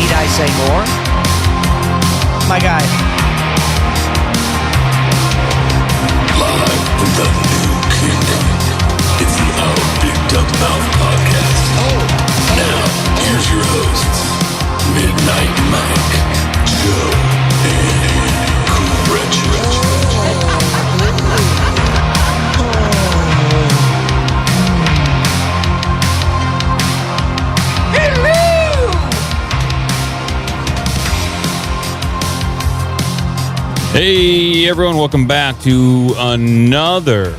Need I say more? My guy. Live from the new kingdom, it's the Our Big Dumb Mouth podcast. Now, here's your hosts, Midnight Mike, Joe, and Cool Rich. Hey everyone, welcome back to another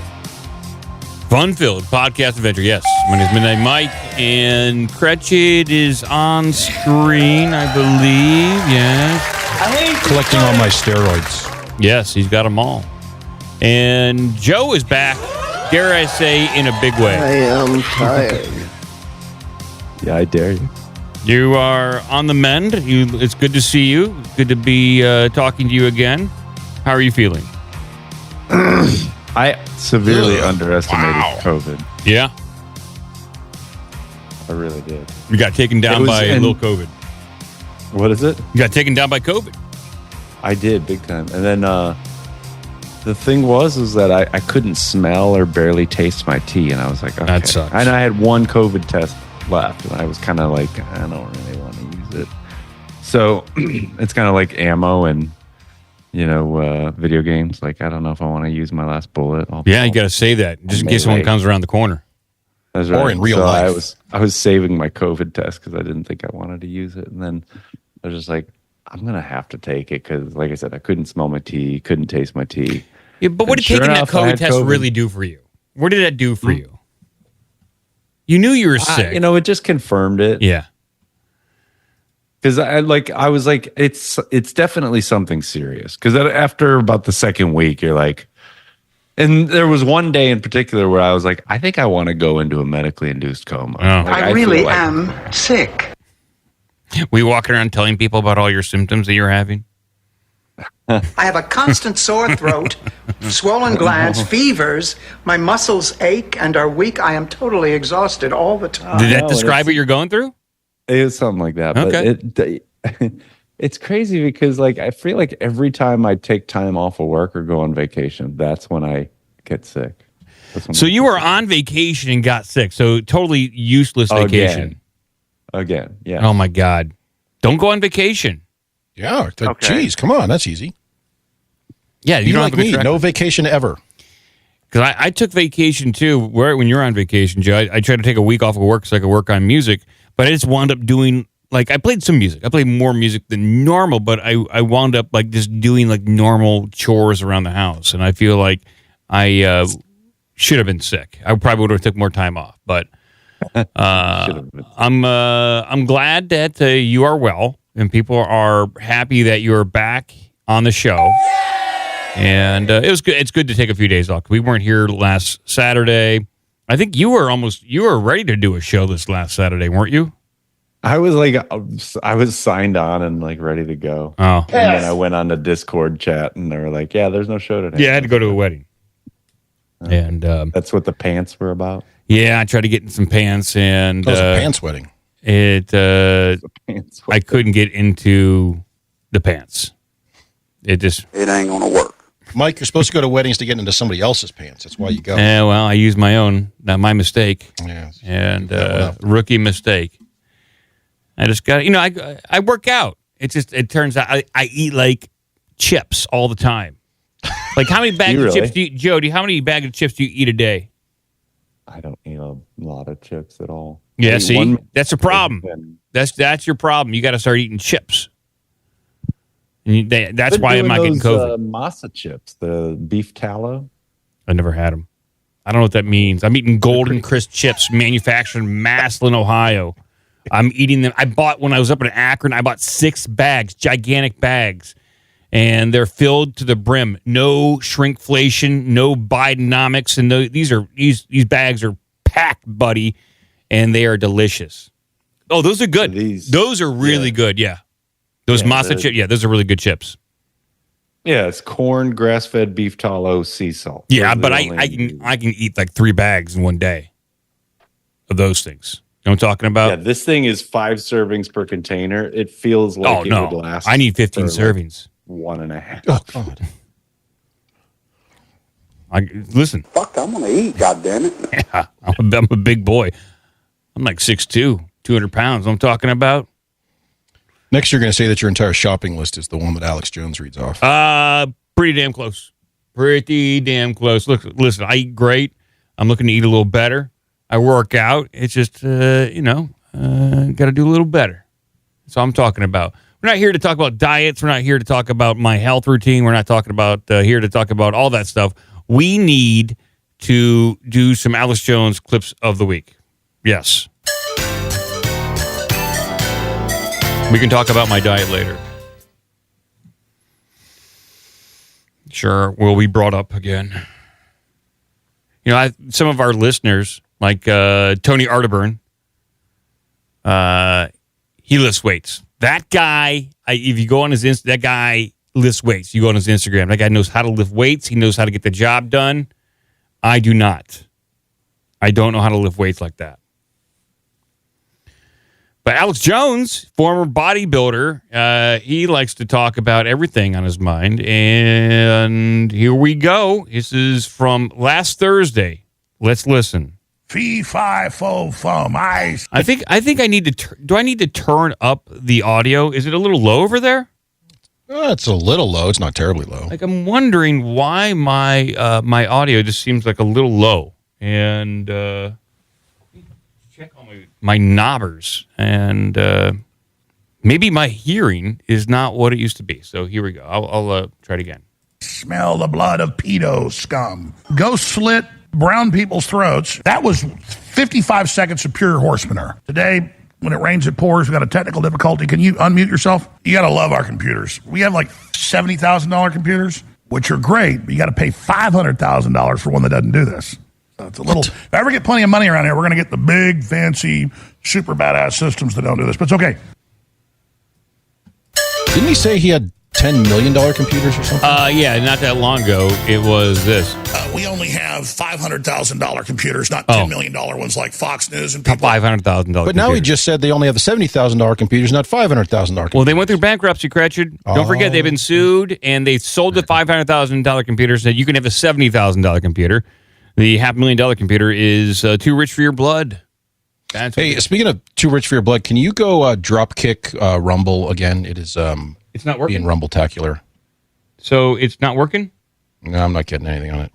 fun-filled podcast adventure. Yes, my name is Midnight Mike, and Cretchit is on screen, I believe. Yes. Collecting all my steroids. Yes, he's got them all. And Joe is back, dare I say, in a big way. I am tired. Yeah, I dare you. You are on the mend. It's good to see you. Good to be talking to you again. How are you feeling? I severely underestimated COVID. Yeah? I really did. You got taken down by a little COVID. What is it? You got taken down by COVID. I did, big time. And then the thing was that I couldn't smell or barely taste my tea. And I was like, okay. That sucks. And I had one COVID test left. And I was kind of like, I don't really want to use it. So it's kind of like ammo and, video games. Like, I don't know if I want to use my last bullet. You got to say that just in case someone comes around the corner. That's right. Or in real life. I was saving my COVID test because I didn't think I wanted to use it. And then I was just like, I'm going to have to take it because, like I said, I couldn't smell my tea, couldn't taste my tea. Yeah, but what did taking that COVID test really do for you? What did that do for you? You knew you were sick. It just confirmed it. Yeah. Because I was like, it's definitely something serious. Because after about the second week, you're like, and there was one day in particular where I was like, I think I want to go into a medically induced coma. Oh. Like, I really am sick. Were you walking around telling people about all your symptoms that you're having? I have a constant sore throat, swollen glands, fevers. My muscles ache and are weak. I am totally exhausted all the time. Did that describe what you're going through? It was something like that. Okay. But it's crazy because I feel like every time I take time off of work or go on vacation, that's when I get sick. So you were on vacation and got sick. So totally useless vacation. Again, yeah. Oh my God. Don't go on vacation. Yeah. Geez, come on. That's easy. Yeah. You don't like me. No vacation ever. Because I took vacation too. When you're on vacation, Joe, I tried to take a week off of work so I could work on music. But I just wound up doing, I played some music. I played more music than normal, but I wound up just doing normal chores around the house. And I feel like I should have been sick. I probably would have took more time off. But I'm glad that you are well and people are happy that you're back on the show. And it was good. It's good to take a few days off. We weren't here last Saturday. I think you were ready to do a show this last Saturday, weren't you? I was signed on and ready to go. Oh. And then I went on the Discord chat and they were like, yeah, there's no show today. Yeah, I had to go to a wedding. And that's what the pants were about? Yeah, I tried to get in some pants and... It was a pants wedding. I couldn't get into the pants. It ain't gonna work. Mike, you're supposed to go to weddings to get into somebody else's pants. That's why you go. Yeah, well, I used my own. Not my mistake. Yeah. And rookie mistake. I just got, I work out. It turns out I eat chips all the time. How many bags of chips do you, Joe, how many bags of chips do you eat a day? I don't eat a lot of chips at all. Yeah, see? That's a problem. That's your problem. You got to start eating chips. And that's why I'm not getting COVID. Masa chips, the beef tallow. I never had them. I don't know what that means. I'm eating Golden Crisp chips manufactured in Massillon, Ohio. I'm eating them. When I was up in Akron, I bought 6 bags, gigantic bags, and they're filled to the brim. No shrinkflation, no Bidenomics, and these bags are packed, buddy, and they are delicious. Oh, those are good. Those are really good. Yeah. Those masa chips, those are really good chips. Yeah, it's corn, grass-fed beef tallow, sea salt. Yeah, but I can eat 3 bags in one day of those things. I'm talking about. Yeah, this thing is 5 servings per container. It feels like it would last. I need 15 for servings. Like 1.5. Oh, God. Listen. Fuck, I'm gonna eat, goddammit. Yeah, I'm a big boy. I'm like 6'2", 200 pounds. I'm talking about. Next, you're going to say that your entire shopping list is the one that Alex Jones reads off. Pretty damn close. Pretty damn close. Look, listen, I eat great. I'm looking to eat a little better. I work out. It's just, got to do a little better. That's all I'm talking about. We're not here to talk about diets. We're not here to talk about my health routine. We're not talking about here to talk about all that stuff. We need to do some Alex Jones clips of the week. Yes. We can talk about my diet later. Sure, will be brought up again. Some of our listeners, like Tony Arterburn, he lifts weights. That guy, if you go on his that guy lifts weights. You go on his Instagram. That guy knows how to lift weights. He knows how to get the job done. I do not. I don't know how to lift weights like that. But Alex Jones, former bodybuilder, he likes to talk about everything on his mind. And here we go. This is from last Thursday. Let's listen. Fee, fi, fo, fum, ice. I think I need to. Do I need to turn up the audio? Is it a little low over there? It's a little low. It's not terribly low. Like, I'm wondering why my audio just seems like a little low. And check on my knobbers. And maybe my hearing is not what it used to be. So here we go. I'll try it again. Smell the blood of pedo scum. Go slit brown people's throats. That was 55 seconds of pure horse manure. Today, when it rains, it pours. We got a technical difficulty. Can you unmute yourself? You got to love our computers. We have like $70,000 computers, which are great, but you got to pay $500,000 for one that doesn't do this. So it's a little. If I ever get plenty of money around here, we're going to get the big, fancy, super badass systems that don't do this. But it's okay. Didn't he say he had $10 million computers or something? Yeah, not that long ago, it was this. We only have $500,000 computers, not $10 million ones like Fox News and people. $500,000. But now he just said they only have the $70,000 computers, not $500,000 computers. Well, they went through bankruptcy, Cratchit. Don't forget, they've been sued, and they sold the $500,000 computer, said you can have a $70,000 computer. The $500,000 computer is too rich for your blood. Hey, speaking of too rich for your blood, can you go drop kick Rumble again? It is it's not working. being Rumble-tacular. So it's not working? No, I'm not getting anything on it.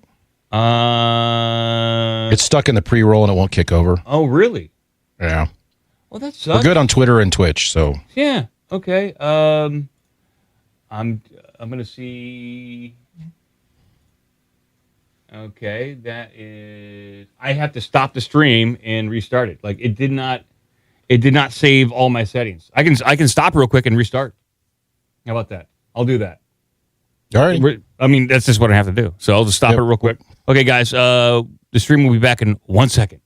It's stuck in the pre-roll and it won't kick over. Oh, really? Yeah. Well, that sucks. We're good on Twitter and Twitch, so. Yeah. Okay. I'm gonna see. Okay, that is. I have to stop the stream and restart it. Like, it did not save all my settings. I can stop real quick and restart. How about that? I'll do that. All right. I mean, that's just what I have to do. So I'll just stop it real quick. Okay, guys. The stream will be back in 1 second.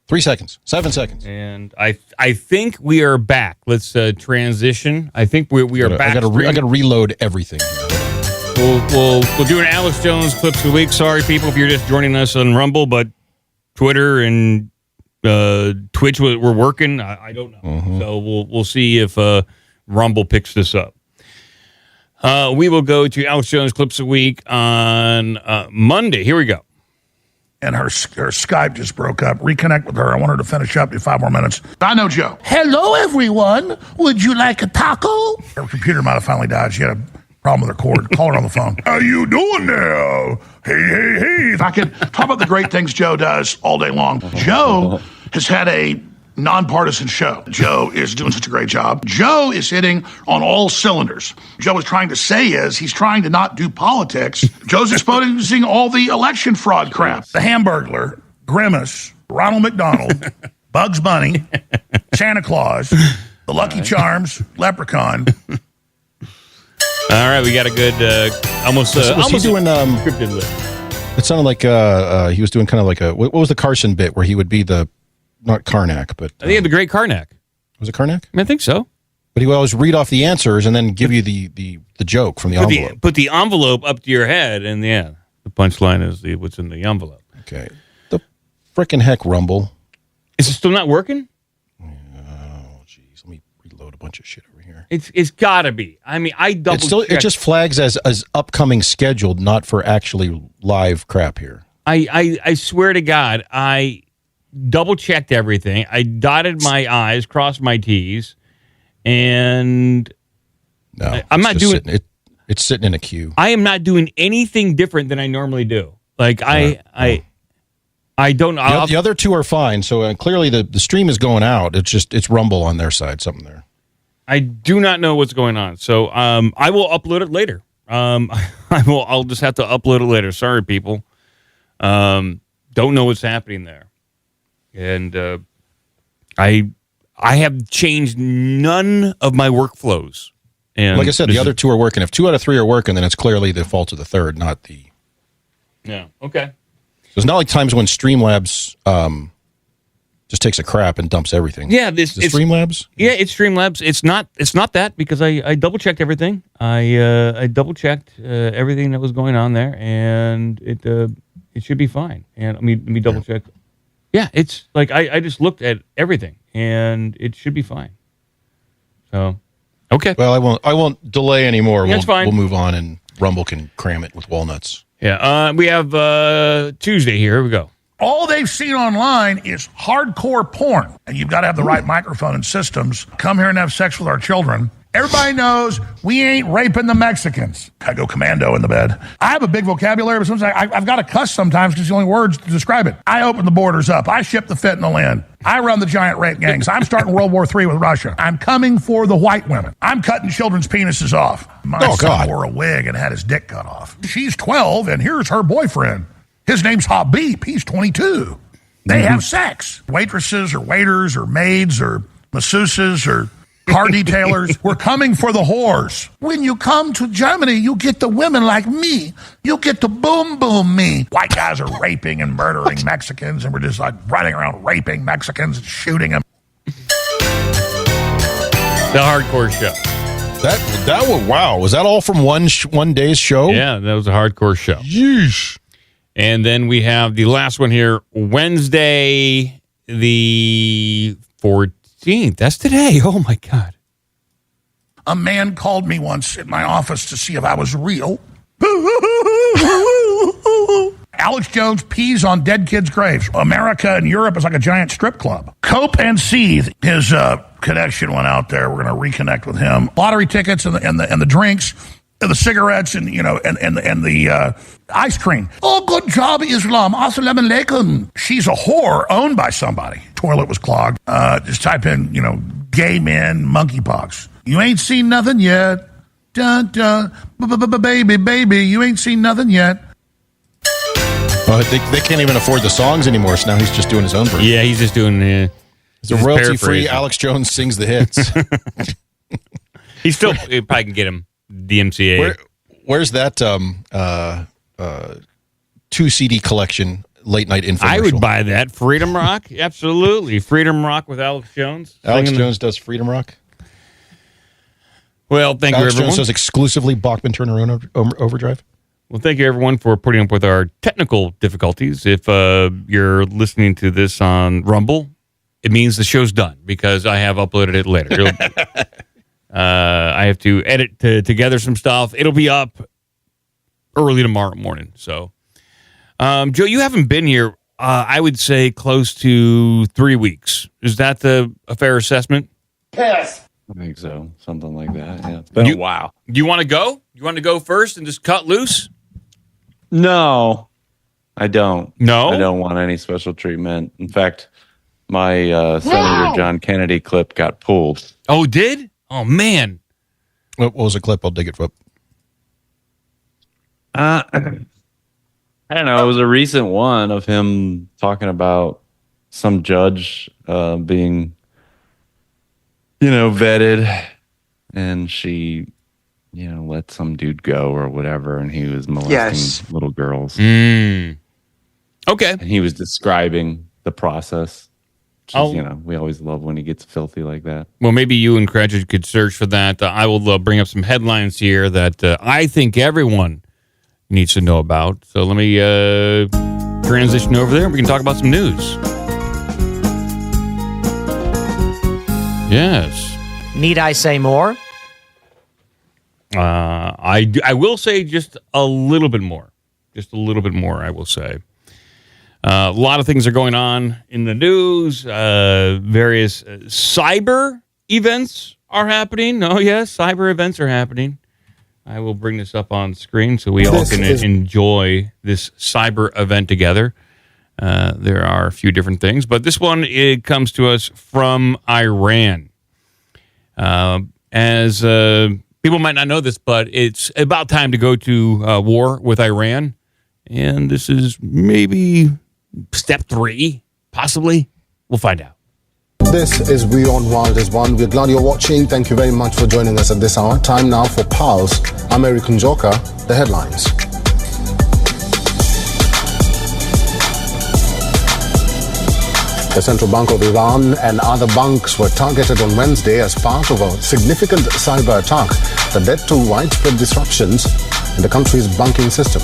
3 seconds. 7 seconds. And I think we are back. Let's transition. I think we are back. I got to reload everything. We'll do an Alex Jones clips of the week. Sorry, people, if you're just joining us on Rumble, but Twitter and Twitch we're working. I don't know. Mm-hmm. So we'll see if Rumble picks this up. We will go to Alex Jones clips of the week on Monday. Here we go. And her Skype just broke up. Reconnect with her. I want her to finish up in 5 more minutes. I know Joe. Hello, everyone. Would you like a taco? Her computer might have finally died. She had a problem with her cord. Call her on the phone. How you doing now? Hey. If I could talk about the great things Joe does all day long. Joe has had a nonpartisan show. Joe is doing such a great job. Joe is hitting on all cylinders. Joe is trying to say he's trying to not do politics. Joe's exposing all the election fraud crap. The Hamburglar, Grimace, Ronald McDonald, Bugs Bunny, Santa Claus, the Lucky Charms, Leprechaun. All right, we got a good almost he doing scripted list. It sounded like he was doing kind of like what was the Carson bit where he would be the not Karnak, but I think the great Karnak. Was it Karnak? I think so. But he would always read off the answers and then give you the joke from the envelope. Put the envelope up to your head, and the punchline is what's in the envelope. Okay. The frickin' heck, Rumble. Is it still not working? Jeez, let me reload a bunch of shit over here. It's got to be. I mean, I double. It just flags as upcoming scheduled, not for actually live crap here. I swear to God, I double checked everything. I dotted my I's, crossed my T's, and No, I'm not doing it. It's sitting in a queue. I am not doing anything different than I normally do. Like I don't know. The other two are fine. So clearly the stream is going out. It's Rumble on their side. Something there. I do not know what's going on. So I will upload it later. I'll just have to upload it later. Sorry, people. Don't know what's happening there. And I have changed none of my workflows. And like I said, the other two are working. If 2 out of 3 are working, then it's clearly the fault of the third, not the. Yeah. Okay. So it's not like times when Streamlabs just takes a crap and dumps everything. Yeah, it's Streamlabs. Yeah, it's Streamlabs. It's not that because I double checked everything. I double checked everything that was going on there, and it should be fine. And let me double check. Yeah, it's like I just looked at everything, and it should be fine. So, okay. Well, I won't delay anymore. That's fine. We'll move on, and Rumble can cram it with walnuts. Yeah, we have Tuesday here. Here we go. All they've seen online is hardcore porn. And you've got to have the right microphone and systems. Come here and have sex with our children. Everybody knows we ain't raping the Mexicans. I go commando in the bed. I have a big vocabulary, but sometimes I've got to cuss sometimes because it's the only words to describe it. I open the borders up. I ship the fentanyl in. I run the giant rape gangs. I'm starting World War III with Russia. I'm coming for the white women. I'm cutting children's penises off. My son wore a wig and had his dick cut off. She's 12, and here's her boyfriend. His name's Habib. He's 22. They have sex. Waitresses or waiters or maids or masseuses or car detailers. We're coming for the whores. When you come to Germany, you get the women like me. You get to boom boom me. White guys are raping and murdering Mexicans, and we're just like running around raping Mexicans and shooting them. The hardcore show. That was wow. Was that all from one day's show? Yeah, that was a hardcore show. Yeesh. And then we have the last one here, Wednesday, the 14th. That's today. Oh, my God. A man called me once at my office to see if I was real. Alex Jones pees on dead kids' graves. America and Europe is like a giant strip club. Cope and Seethe, his connection went out there. We're going to reconnect with him. Lottery tickets and the drinks. The cigarettes and the ice cream. Oh, good job, Islam. Assalamu alaikum. She's a whore owned by somebody. Toilet was clogged. Just type in, gay men, monkeypox. You ain't seen nothing yet. Dun dun, baby, you ain't seen nothing yet. Well, they can't even afford the songs anymore, so now he's just doing his own version. Yeah, he's just doing it's a royalty-free Alex Jones sings the hits. He probably can get him. DMCA. Where's that 2 CD collection late night infomercial? I would buy that. Freedom Rock? Absolutely. Freedom Rock with Alex Jones. Alex Jones does Freedom Rock? Well, thank you, everyone. Alex Jones does exclusively Bachman Turner Overdrive? Well, thank you, everyone, for putting up with our technical difficulties. If you're listening to this on Rumble, it means the show's done because I have uploaded it later. I have to edit together some stuff. It'll be up early tomorrow morning. So, Joe, you haven't been here, I would say, close to 3 weeks. Is that a fair assessment? Yes. I think so. Something like that. Yeah. It's been a while. Do you want to go? You want to go first and just cut loose? No, I don't. No? I don't want any special treatment. In fact, my Senator John Kennedy clip got pulled. Oh, did? Oh, man. What was the clip? I'll dig it up. I don't know. It was a recent one of him talking about some judge being, vetted, and she, let some dude go or whatever, and he was molesting little girls. Okay. And he was describing the process. We always love when he gets filthy like that. Well, maybe you and Cratchit could search for that. I will bring up some headlines here that I think everyone needs to know about. So let me transition over there and we can talk about some news. Yes. Need I say more? I will say just a little bit more. Just a little bit more, I will say. A lot of things are going on in the news. Various cyber events are happening. Oh, yes, cyber events are happening. I will bring this up on screen so we all can enjoy this cyber event together. There are a few different things, but this one, it comes to us from Iran. As people might not know this, but it's about time to go to war with Iran. And this is maybe step 3, possibly. We'll find out. This is Beyond Wild is One. We're glad you're watching. Thank you very much for joining us at this hour. Time now for Pulse, American Joker, the headlines. The Central Bank of Iran and other banks were targeted on Wednesday as part of a significant cyber attack that led to widespread disruptions in the country's banking system.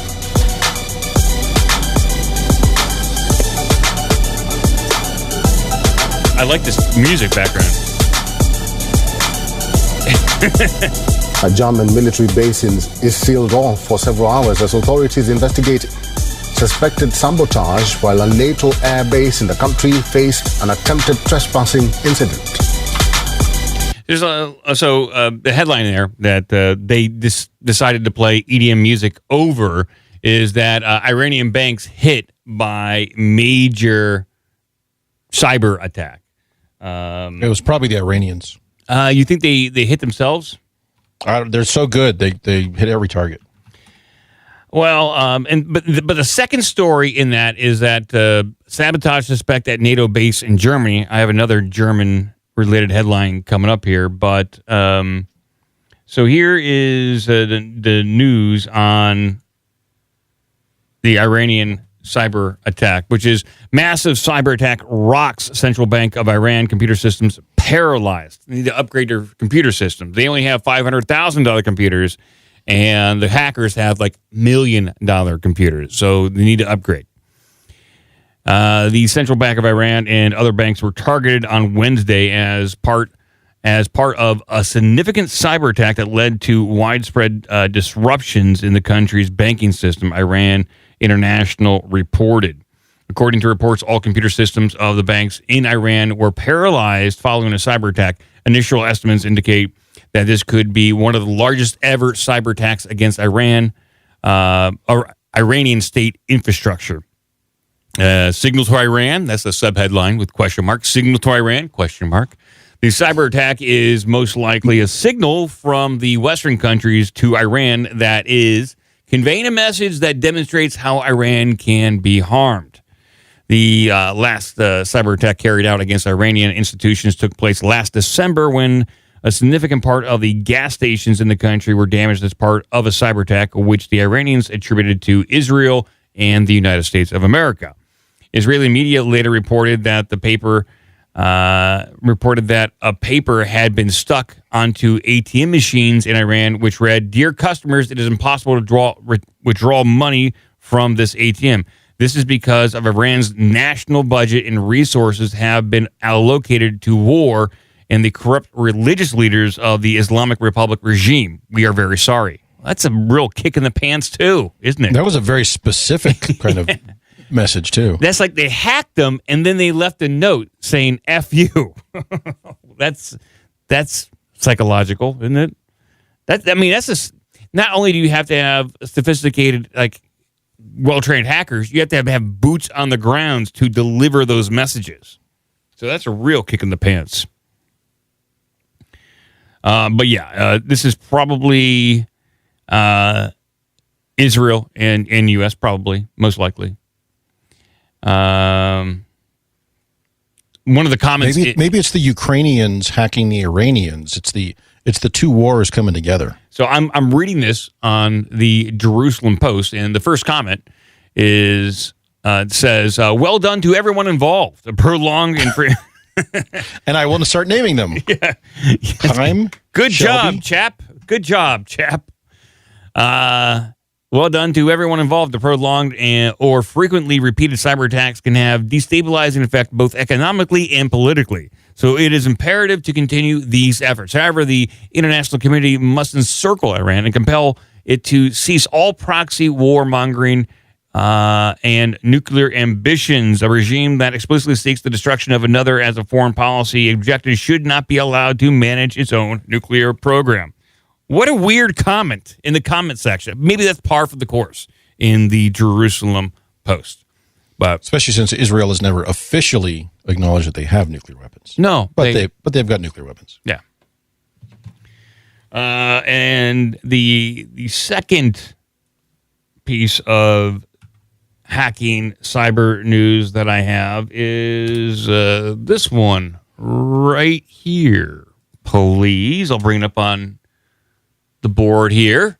I like this music background. A German military base is sealed off for several hours as authorities investigate suspected sabotage, while a NATO air base in the country faced an attempted trespassing incident. There's the headline there that they decided to play EDM music over is that Iranian banks hit by major cyber attack. It was probably the Iranians. You think they hit themselves? They're so good. They hit every target. Well, but the second story in that is that sabotage suspect at NATO base in Germany. I have another German-related headline coming up here, but so here is the news on the Iranian cyber attack, which is massive cyber attack rocks Central Bank of Iran computer systems paralyzed. They need to upgrade their computer systems. They only have $500,000 computers, and the hackers have like $1 million computers, so they need to upgrade. The Central Bank of Iran and other banks were targeted on Wednesday as part of a significant cyber attack that led to widespread disruptions in the country's banking system, Iran International reported. According to reports, all computer systems of the banks in Iran were paralyzed following a cyber attack. Initial estimates indicate that this could be one of the largest ever cyber attacks against Iran, or Iranian state infrastructure. Signal to Iran, that's the subheadline with question mark. Signal to Iran, question mark. The cyber attack is most likely a signal from the Western countries to Iran that is conveying a message that demonstrates how Iran can be harmed. The last cyber attack carried out against Iranian institutions took place last December when a significant part of the gas stations in the country were damaged as part of a cyber attack, which the Iranians attributed to Israel and the United States of America. Israeli media later reported that a paper had been stuck onto ATM machines in Iran, which read, "Dear customers, it is impossible to withdraw money from this ATM. This is because of Iran's national budget and resources have been allocated to war and the corrupt religious leaders of the Islamic Republic regime. We are very sorry." That's a real kick in the pants, too, isn't it? That was a very specific kind of message, too. That's like they hacked them, and then they left a note saying, F you. That's psychological, isn't it? That's just, not only do you have to have sophisticated, well-trained hackers, you have to have boots on the ground to deliver those messages. So that's a real kick in the pants. But yeah, this is probably Israel and U.S., probably, most likely. One of the comments... Maybe it's the Ukrainians hacking the Iranians. It's the two wars coming together. So I'm reading this on the Jerusalem Post, and the first comment says, well done to everyone involved. A prolonged and free... And I want to start naming them. Yeah. Time. Good Shelby. job, chap. Good job, chap. Well done to everyone involved. The prolonged or frequently repeated cyber attacks can have destabilizing effect both economically and politically. So it is imperative to continue these efforts. However, the international community must encircle Iran and compel it to cease all proxy warmongering and nuclear ambitions. A regime that explicitly seeks the destruction of another as a foreign policy objective should not be allowed to manage its own nuclear program. What a weird comment in the comment section. Maybe that's par for the course in the Jerusalem Post. But especially since Israel has never officially acknowledged that they have nuclear weapons. No, but they've got nuclear weapons. Yeah. And the second piece of hacking cyber news that I have is this one right here. Please, I'll bring it up on the board here.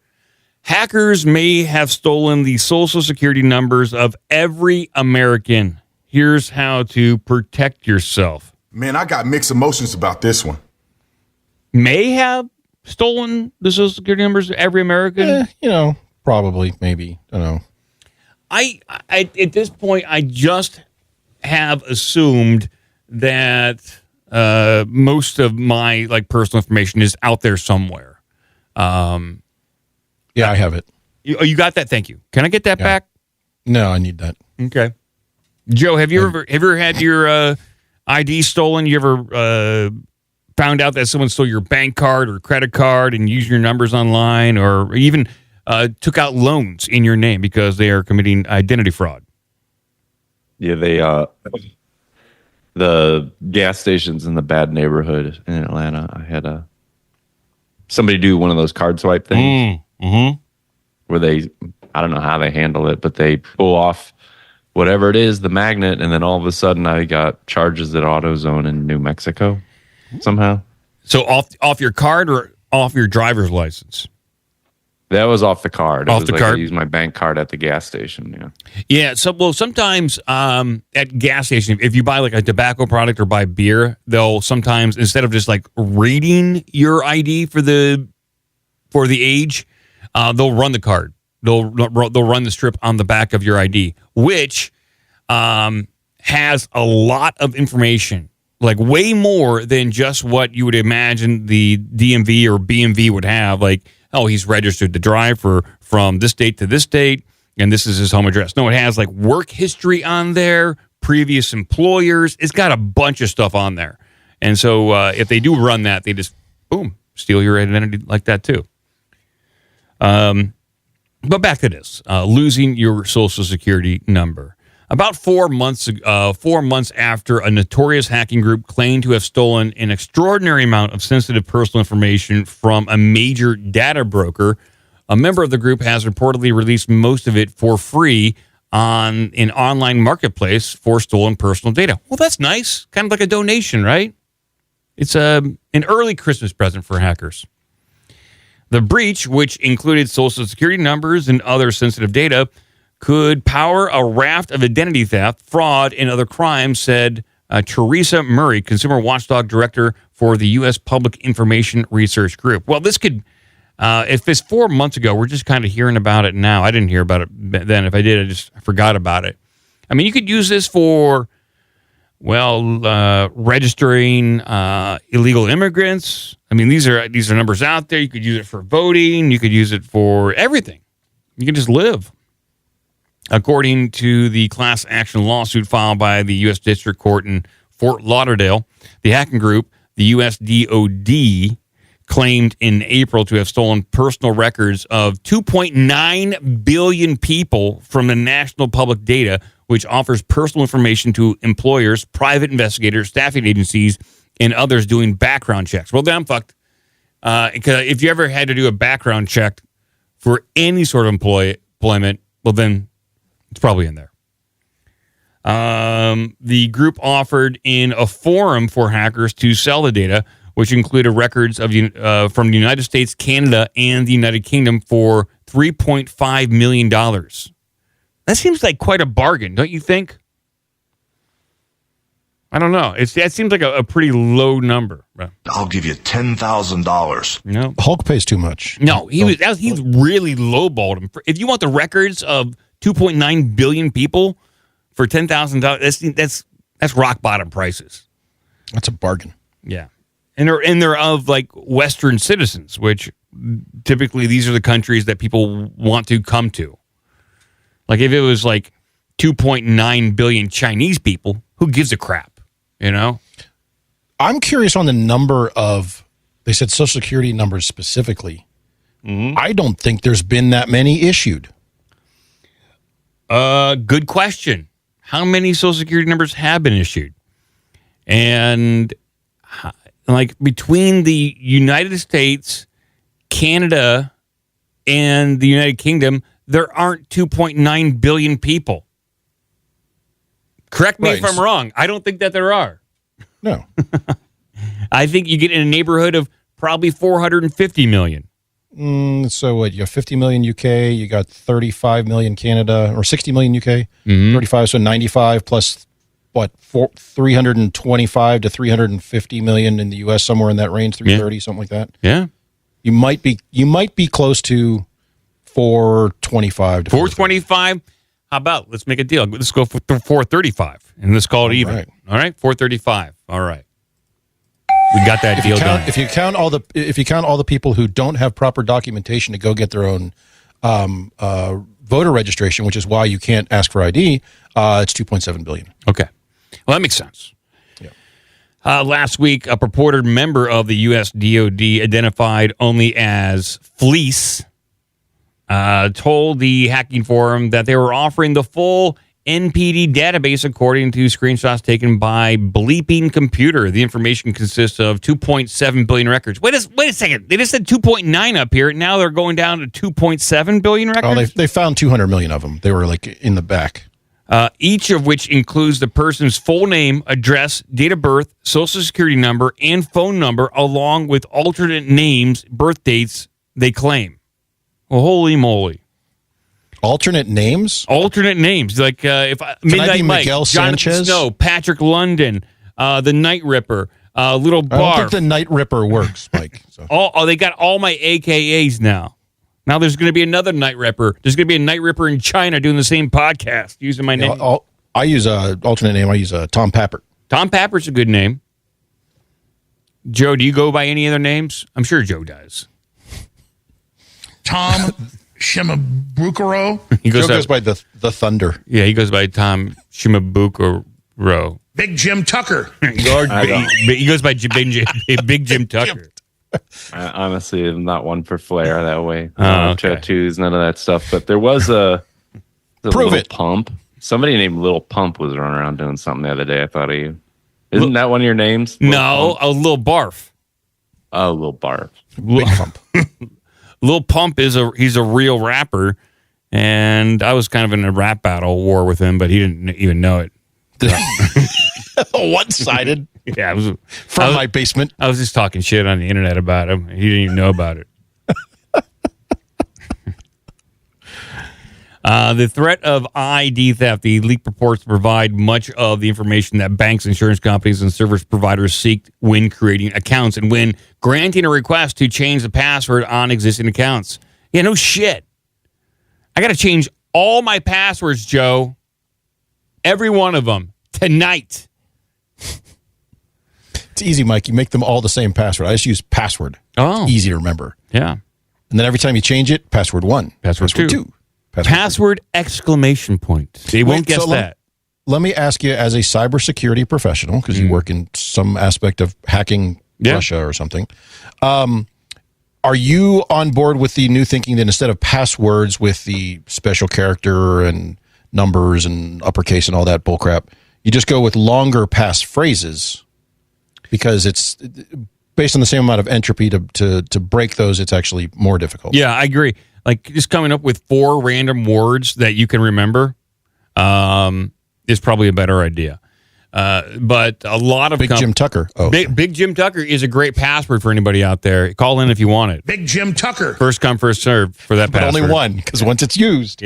Hackers may have stolen the social security numbers of every American. Here's how to protect yourself. Man, I got mixed emotions about this one. May have stolen the social security numbers of every American? Probably, maybe. I don't know. I at this point, I just have assumed that most of my personal information is out there somewhere. Yeah, I have it. You got that? Thank you. Can I get that back? No, I need that. Okay. Joe, have you ever had your ID stolen? You ever found out that someone stole your bank card or credit card and used your numbers online, or even took out loans in your name because they are committing identity fraud? Yeah, the gas stations in the bad neighborhood in Atlanta, I had somebody do one of those card swipe things where I don't know how they handle it, but they pull off whatever it is, the magnet, and then all of a sudden I got charges at AutoZone in New Mexico somehow. So off your card or off your driver's license? That was off the card. Off the card? I used my bank card at the gas station, yeah. Yeah, sometimes at gas station, if you buy a tobacco product or buy beer, they'll sometimes, instead of just reading your ID for the age, they'll run the card. They'll run the strip on the back of your ID, which has a lot of information, way more than just what you would imagine the DMV or BMV would have, he's registered to drive from this date to this date, and this is his home address. No, it has work history on there, previous employers. It's got a bunch of stuff on there. And so if they do run that, they just, boom, steal your identity like that too. But back to this, losing your social security number. About 4 months after a notorious hacking group claimed to have stolen an extraordinary amount of sensitive personal information from a major data broker, a member of the group has reportedly released most of it for free on an online marketplace for stolen personal data. Well, that's nice. Kind of like a donation, right? It's an early Christmas present for hackers. The breach, which included social security numbers and other sensitive data, could power a raft of identity theft, fraud, and other crimes, said Teresa Murray, Consumer Watchdog Director for the U.S. Public Information Research Group. Well, this could, if it's 4 months ago, we're just kind of hearing about it now. I didn't hear about it then. If I did, I just forgot about it. I mean, you could use this for, registering illegal immigrants. I mean, these are numbers out there. You could use it for voting. You could use it for everything. You can just live. According to the class action lawsuit filed by the U.S. District Court in Fort Lauderdale, the hacking group, the U.S. DOD, claimed in April to have stolen personal records of 2.9 billion people from the National Public Data, which offers personal information to employers, private investigators, staffing agencies, and others doing background checks. Well, then I'm fucked. Because if you ever had to do a background check for any sort of employment, well, then it's probably in there. The group offered in a forum for hackers to sell the data, which included records of from the United States, Canada, and the United Kingdom for $3.5 million. That seems like quite a bargain, don't you think? I don't know. That seems like a pretty low number. I'll give you $10,000. No, Hulk pays too much. no, he's really lowballed him. If you want the records of 2.9 billion people for $10,000, that's rock bottom prices. That's a bargain. Yeah, and they're of like Western citizens, which typically these are the countries that people want to come to. Like if it was like 2.9 billion Chinese people, who gives a crap? You know? I'm curious on the number of, they said Social Security numbers specifically. I don't think there's been that many issued. Good question. How many Social Security numbers have been issued? And like between the United States, Canada, and the United Kingdom, there aren't 2.9 billion people. Correct me if I'm wrong. I don't think that there are. No. I think you get in a neighborhood of probably 450 million. So what? You got 50 million UK, you got 35 million Canada, or 60 million UK, 35, so 95 plus what? 325 to 350 million in the US, somewhere in that range, 330, something like that. Yeah. You might be close to 425 to 425. How about let's make a deal? Let's go for 435 and let's call it even. Right. All right, 435. All right, we got that deal done. If you count all the people who don't have proper documentation to go get their own voter registration, which is why you can't ask for ID, it's 2.7 billion. Okay, well that makes sense. Yeah. Last week, a purported member of the U.S. DoD, identified only as Fleece, told the hacking forum that they were offering the full NPD database according to screenshots taken by Bleeping Computer. The information consists of 2.7 billion records. Wait a second. They just said 2.9 up here. Now they're going down to 2.7 billion records? Oh, they found 200 million of them. They were like in the back. Each of which includes the person's full name, address, date of birth, social security number, and phone number, along with alternate names, birth dates they claim. Well, holy moly. Alternate names? Alternate names. Like Midnight Mike, Miguel Jonathan Sanchez? Snow, Patrick London, the Night Ripper, Little Barf. I don't think the Night Ripper works, Mike. So. They got all my AKAs now. Now there's going to be another Night Ripper. There's going to be a Night Ripper in China doing the same podcast using my name. I use an alternate name. I use Tom Pappert. Tom Pappert's a good name. Joe, do you go by any other names? I'm sure Joe does. Tom Shimabukuro. Joe goes by the Thunder. Yeah, he goes by Tom Shimabukuro. Big Jim Tucker. He goes by Big Jim Tucker. I honestly am not one for flair that way. Okay. Tattoos, none of that stuff. But there was a Prove Little it. Pump. Somebody named Little Pump was running around doing something the other day. I thought of you. Isn't that one of your names? No, a Little Barf. Oh, Little Barf. Big Pump. Lil Pump he's a real rapper, and I was kind of in a rap battle war with him, but he didn't even know it. One-sided. Yeah, I was From my basement. I was just talking shit on the internet about him. He didn't even know about it. The threat of ID theft. The leaked reports provide much of the information that banks, insurance companies, and service providers seek when creating accounts and when granting a request to change the password on existing accounts. Yeah, no shit. I got to change all my passwords, Joe. Every one of them. Tonight. It's easy, Mike. You make them all the same password. I just use password. Oh. It's easy to remember. Yeah. And then every time you change it, password 1. Password two. Password exclamation point. They won't guess that. Let me ask you, as a cybersecurity professional, because you work in some aspect of hacking Russia or something, are you on board with the new thinking that instead of passwords with the special character and numbers and uppercase and all that bullcrap, you just go with longer passphrases because it's based on the same amount of entropy to break those, it's actually more difficult. Yeah, I agree. Like just coming up with 4 random words that you can remember is probably a better idea. But a lot of Big Jim Tucker. Oh, Big Jim Tucker is a great password for anybody out there. Call in if you want it. Big Jim Tucker. First come, first serve for that but password. only one, because once it's used,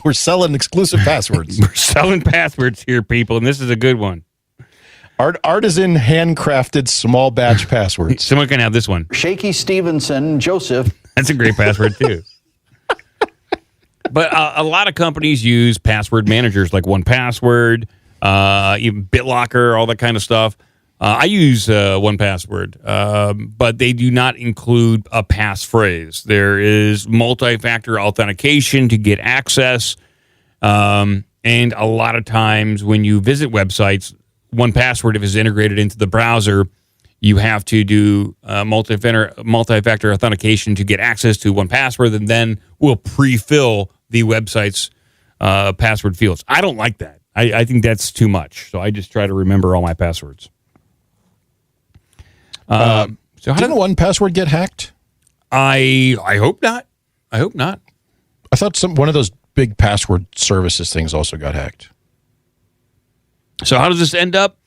we're selling exclusive passwords. We're selling passwords here, people, and this is a good one. Artisan handcrafted small batch passwords. Someone can have this one. Shaky Stevenson Joseph. That's a great password, too. But a lot of companies use password managers like 1Password, even BitLocker, all that kind of stuff. I use 1Password, but they do not include a passphrase. There is multi-factor authentication to get access. And a lot of times when you visit websites, 1Password, if it's integrated into the browser, you have to do multi-factor authentication to get access to 1Password, and then we'll pre-fill the website's password fields. I don't like that. I think that's too much. So I just try to remember all my passwords. So how didn't 1Password get hacked? I hope not. I hope not. I thought one of those big password services things also got hacked. So how does this end up?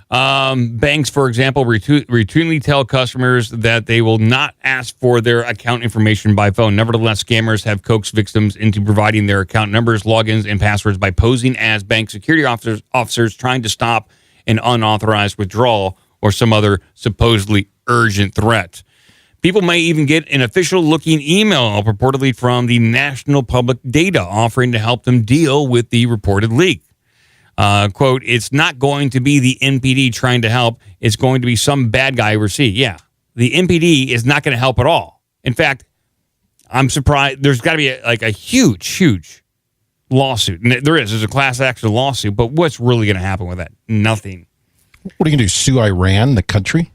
Banks, for example, routinely tell customers that they will not ask for their account information by phone. Nevertheless, scammers have coaxed victims into providing their account numbers, logins, and passwords by posing as bank security officers trying to stop an unauthorized withdrawal or some other supposedly urgent threat. People may even get an official-looking email purportedly from the National Public Data offering to help them deal with the reported leak. Quote, it's not going to be the NPD trying to help. It's going to be some bad guy overseas. Yeah, the NPD is not going to help at all. In fact, I'm surprised. There's got to be a huge lawsuit. And there's a class action lawsuit, but what's really going to happen with that? Nothing. What are you going to do, sue Iran, the country?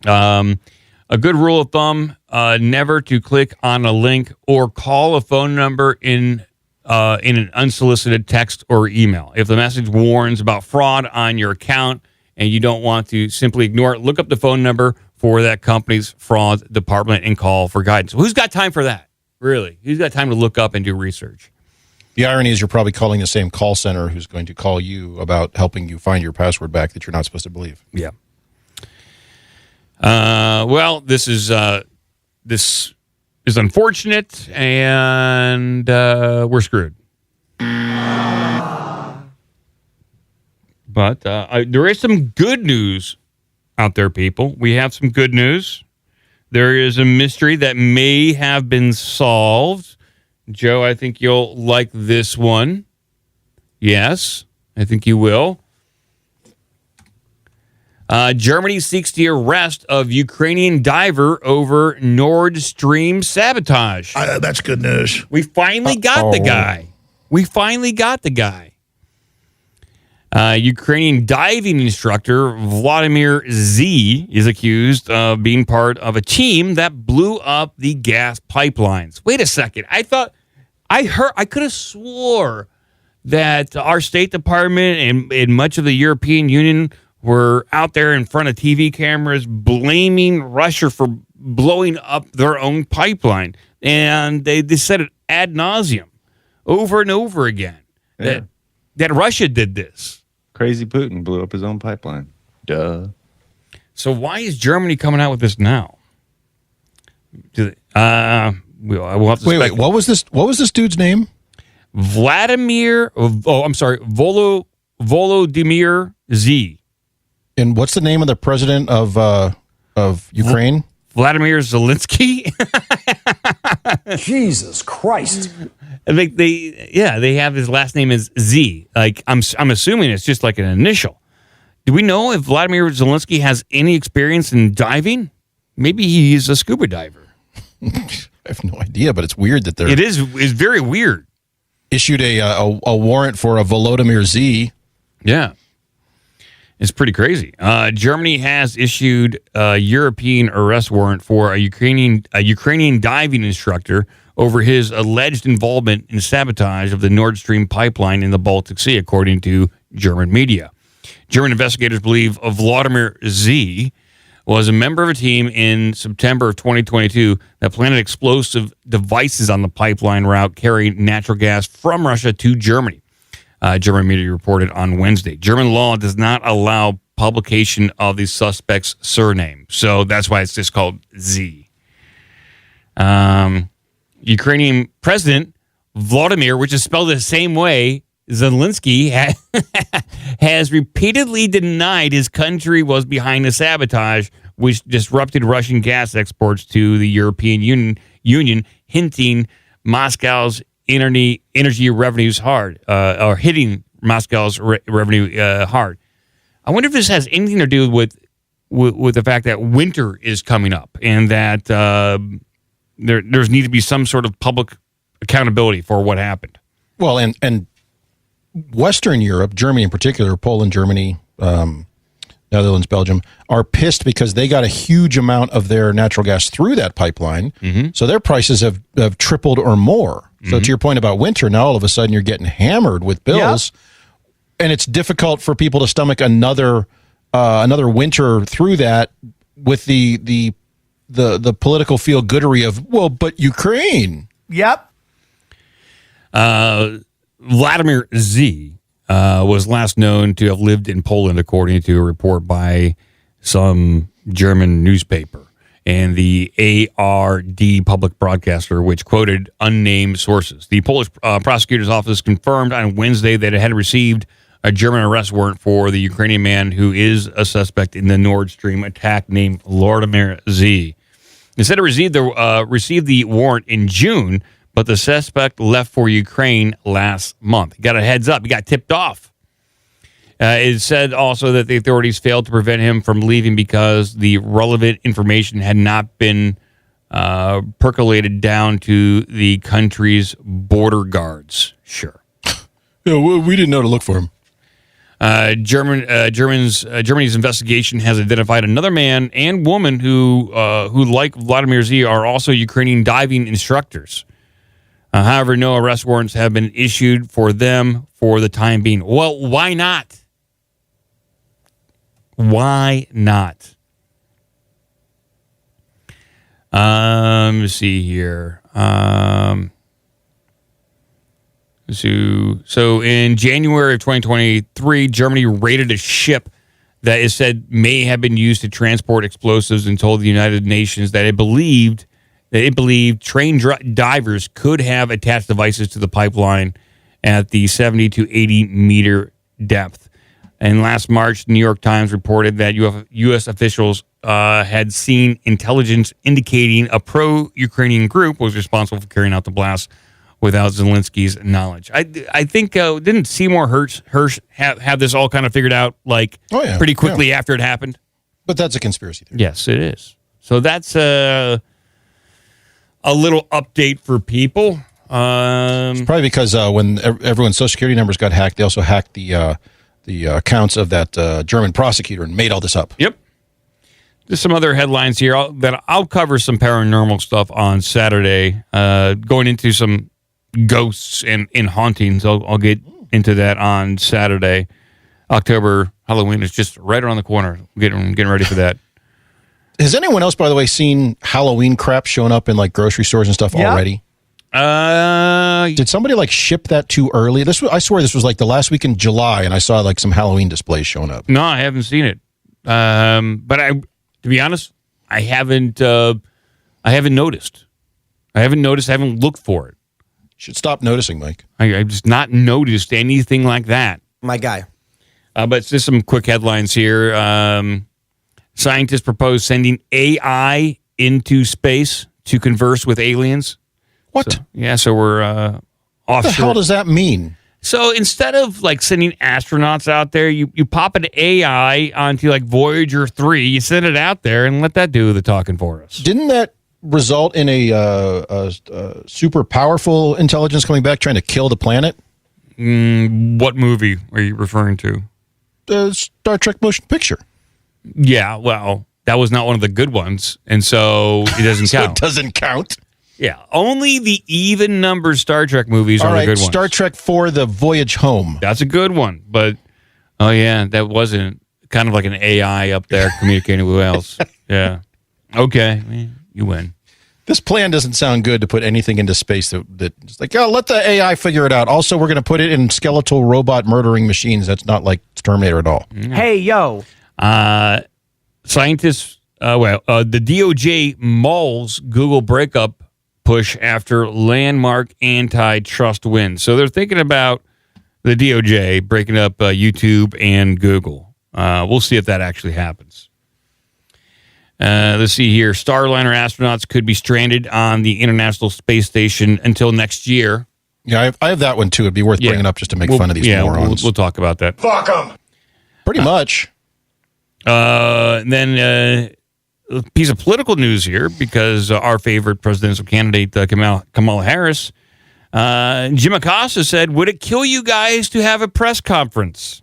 A good rule of thumb, never to click on a link or call a phone number in an unsolicited text or email. If the message warns about fraud on your account and you don't want to simply ignore it, look up the phone number for that company's fraud department and call for guidance. Who's got time for that? Really? Who's got time to look up and do research? The irony is you're probably calling the same call center who's going to call you about helping you find your password back that you're not supposed to believe. Yeah. Well, this is unfortunate, and we're screwed. But there is some good news out there, people. We have some good news. There is a mystery that may have been solved. Joe, I think you'll like this one. Yes, I think you will. Germany seeks the arrest of Ukrainian diver over Nord Stream sabotage. That's good news. We finally got the guy. Ukrainian diving instructor Vladimir Z is accused of being part of a team that blew up the gas pipelines. Wait a second. I could have swore that our State Department and much of the European Union were out there in front of TV cameras blaming Russia for blowing up their own pipeline. And they said it ad nauseum over and over again that Russia did this. Crazy Putin blew up his own pipeline. Duh. So why is Germany coming out with this now? We'll have to wait, what was this? What was this dude's name? Volodymyr Z. And what's the name of the president of Ukraine? Vladimir Zelensky. Jesus Christ! I think they have his last name is Z. Like I'm assuming it's just like an initial. Do we know if Vladimir Zelensky has any experience in diving? Maybe he's a scuba diver. I have no idea, but it's weird that it's very weird. Issued a warrant for a Volodymyr Z. Yeah. It's pretty crazy. Germany has issued a European arrest warrant for a Ukrainian diving instructor over his alleged involvement in sabotage of the Nord Stream pipeline in the Baltic Sea, according to German media. German investigators believe Vladimir Z was a member of a team in September of 2022 that planted explosive devices on the pipeline route carrying natural gas from Russia to Germany. German media reported on Wednesday. German law does not allow publication of the suspect's surname, so that's why it's just called Z. Ukrainian President Vladimir, which is spelled the same way Zelensky has repeatedly denied his country was behind the sabotage, which disrupted Russian gas exports to the European Union, hinting Moscow's energy revenues hard, or hitting Moscow's revenue hard. I wonder if this has anything to do with the fact that winter is coming up and that there's need to be some sort of public accountability for what happened. Well, and Western Europe, Germany in particular, Poland, Germany, Netherlands, Belgium, are pissed because they got a huge amount of their natural gas through that pipeline. Mm-hmm. So their prices have tripled or more. So to your point about winter, now all of a sudden you're getting hammered with bills. Yep. And it's difficult for people to stomach another winter through that with the political feel-goodery of, well, but Ukraine. Yep. Vladimir Z was last known to have lived in Poland, according to a report by some German newspaper and the ARD public broadcaster, which quoted unnamed sources. The Polish prosecutor's office confirmed on Wednesday that it had received a German arrest warrant for the Ukrainian man who is a suspect in the Nord Stream attack named Vladimir Z. It said it received the warrant in June, but the suspect left for Ukraine last month. He got a heads up. He got tipped off. It said also that the authorities failed to prevent him from leaving because the relevant information had not been percolated down to the country's border guards. Sure. Yeah, we didn't know to look for him. Germany's investigation has identified another man and woman who, like Vladimir Z, are also Ukrainian diving instructors. However, no arrest warrants have been issued for them for the time being. Well, why not? Why not? Let's see here. So in January of 2023, Germany raided a ship that is said may have been used to transport explosives and told the United Nations that it believed trained divers could have attached devices to the pipeline at the 70 to 80 meter depth. And last March, the New York Times reported that U.S. officials had seen intelligence indicating a pro-Ukrainian group was responsible for carrying out the blast without Zelensky's knowledge. I think didn't Seymour Hersh have this all kind of figured out pretty quickly after it happened? But that's a conspiracy theory. Yes, it is. So that's a little update for people. It's probably because when everyone's Social Security numbers got hacked, they also hacked the accounts of that German prosecutor and made all this up. Yep. There's some other headlines here that I'll cover some paranormal stuff on Saturday, going into some ghosts and hauntings. I'll get into that on Saturday. Halloween is just right around the corner. Getting ready for that. Has anyone else, by the way, seen Halloween crap showing up in grocery stores and stuff already? Did somebody ship that too early? I swear this was the last week in July, and I saw some Halloween displays showing up. No, I haven't seen it. But to be honest, I haven't noticed. I haven't looked for it. Should stop noticing, Mike. I've just not noticed anything like that. My guy. But just some quick headlines here. Scientists propose sending AI into space to converse with aliens. What? So we're offshore. What the hell does that mean? So instead of sending astronauts out there, you pop an AI onto Voyager 3, you send it out there and let that do the talking for us. Didn't that result in a super powerful intelligence coming back trying to kill the planet? What movie are you referring to? The Star Trek motion picture. Yeah, well, that was not one of the good ones, and so it doesn't count. It doesn't count? Yeah, only the even numbered Star Trek movies are the good ones. Star Trek 4, The Voyage Home. That's a good one, but that wasn't kind of like an AI up there communicating with who else. Yeah. Okay, you win. This plan doesn't sound good to put anything into space that's let the AI figure it out. Also, we're going to put it in skeletal robot murdering machines. That's not like Terminator at all. Hey, yo. Scientists, the DOJ mulls Google breakup push after landmark antitrust win. So they're thinking about The DOJ breaking up YouTube and Google. We'll see if that actually happens. Let's see here. Starliner astronauts could be stranded on the International Space Station until next year. Yeah, I have that one too. It'd be worth bringing up just to make fun of these morons. We'll talk about that. Fuck them. Pretty much. Then a piece of political news here, because our favorite presidential candidate, Kamala Harris, Jim Acosta said, "Would it kill you guys to have a press conference?"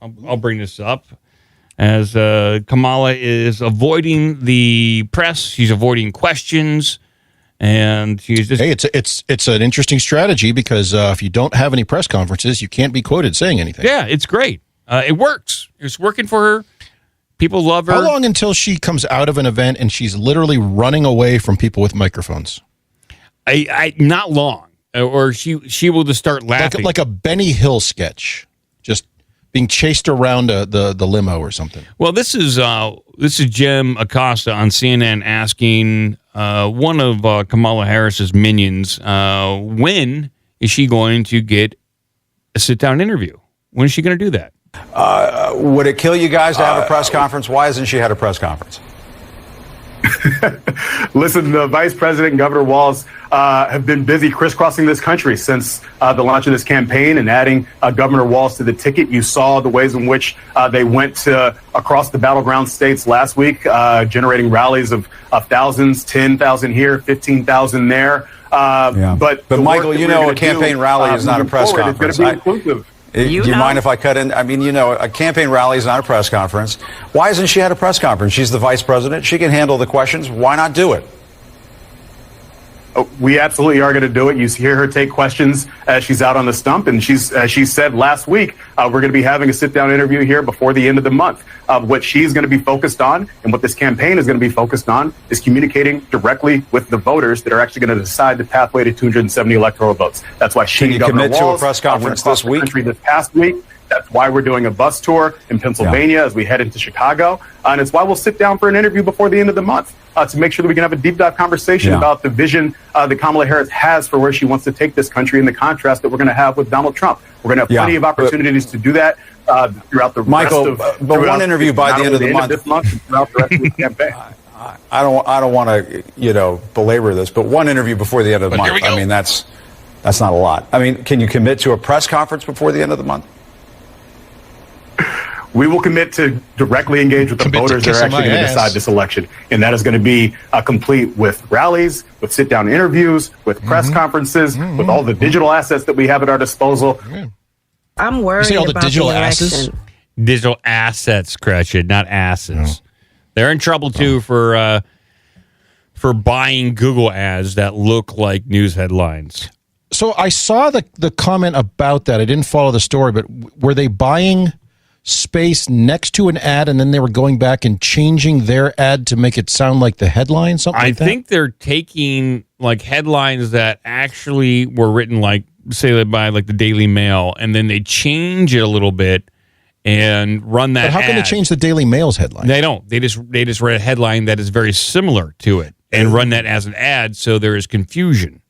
I'll bring this up. As Kamala is avoiding the press, she's avoiding questions, and she's just... Hey, it's an interesting strategy, because if you don't have any press conferences, you can't be quoted saying anything. Yeah, it's great. It works. It's working for her. People love her. How long until she comes out of an event and she's literally running away from people with microphones? Not long, or she will just start laughing, like a Benny Hill sketch, just being chased around the limo or something. Well, this is Jim Acosta on CNN asking one of Kamala Harris's minions, when is she going to get a sit-down interview? When is she going to do that? Would it kill you guys to have a press conference? Why hasn't she had a press conference? Listen, the Vice President and Governor Walz have been busy crisscrossing this country since the launch of this campaign and adding Governor Walz to the ticket. You saw the ways in which they went across the battleground states last week, generating rallies of thousands, 10,000 here, 15,000 there. But Michael, you know, a campaign rally is not a press conference. It's going to be inclusive. Do you mind if I cut in? I mean, you know, a campaign rally is not a press conference. Why hasn't she had a press conference? She's the vice president. She can handle the questions. Why not do it? We absolutely are going to do it. You hear her take questions as she's out on the stump, and she said last week, we're going to be having a sit-down interview here before the end of the month. What she's going to be focused on, and what this campaign is going to be focused on, is communicating directly with the voters that are actually going to decide the pathway to 270 electoral votes. That's why she and Governor commit Walz to a press conference this week? This past week. That's why we're doing a bus tour in Pennsylvania as we head into Chicago. And it's why we'll sit down for an interview before the end of the month to make sure that we can have a deep dive conversation about the vision that Kamala Harris has for where she wants to take this country and the contrast that we're going to have with Donald Trump. We're going to have plenty of opportunities to do that throughout the rest of but one interview by the end of the month. This month and throughout the rest of the campaign. I don't want to, belabor this, but one interview before the end of the month. I mean, that's not a lot. I mean, can you commit to a press conference before the end of the month? We will commit to directly engage with the voters that are actually going to decide this election. And that is going to be complete with rallies, with sit-down interviews, with press conferences, with all the digital assets that we have at our disposal. I'm worried all the about digital the election. asses? Digital assets, Gretchen, not asses. They're in trouble, too, for buying Google ads that look like news headlines. So I saw the comment about that. I didn't follow the story, but were they buying space next to an ad and then they were going back and changing their ad to make it sound like the headline, something like that? I think they're taking like headlines that actually were written like, say, by like the Daily Mail, and then they change it a little bit and run that ad. But how can they change the Daily Mail's headline? They don't. They just read a headline that is very similar to it and run that as an ad, so there is confusion.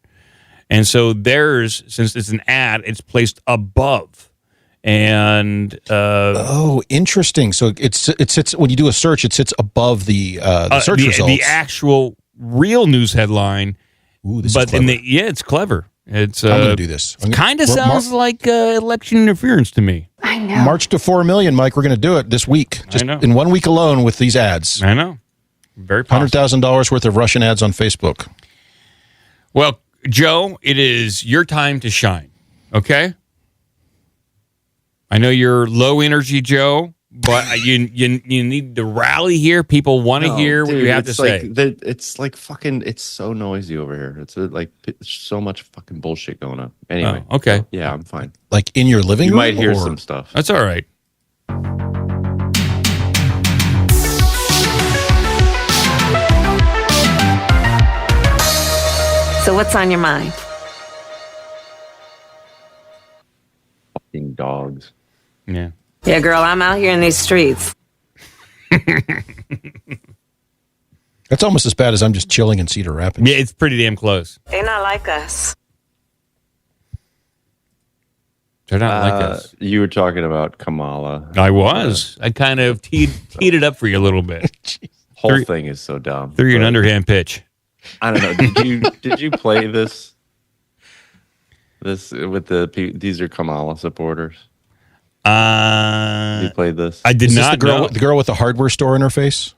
And so theirs, since it's an ad, it's placed above. And interesting. So it sits when you do a search, it sits above the search results. The actual real news headline. Ooh, this but is clever. it's clever. It's I'm going to do this. Kind of sounds like election interference to me. I know. March to 4 million, Mike. We're going to do it this week. Just in 1 week alone with these ads. I know. Very possible. $100,000 worth of Russian ads on Facebook. Well, Joe, it is your time to shine. Okay. I know you're low energy, Joe, but you need to rally here. People want to hear what you have to say. It's like fucking. It's so noisy over here. It's so much fucking bullshit going on. Anyway, okay, yeah, I'm fine. Like in your living room, you might hear some stuff. That's all right. So what's on your mind? Fucking dogs. Yeah. Yeah, girl, I'm out here in these streets. That's almost as bad as I'm just chilling in Cedar Rapids. Yeah, it's pretty damn close. They're not like us. They're not like us. You were talking about Kamala. I was. I kind of teed it up for you a little bit. Whole thing is so dumb. Threw you an underhand pitch. I don't know. Did you play this? This with these are Kamala supporters. You played this? I did not. The girl with the hardware store in her face.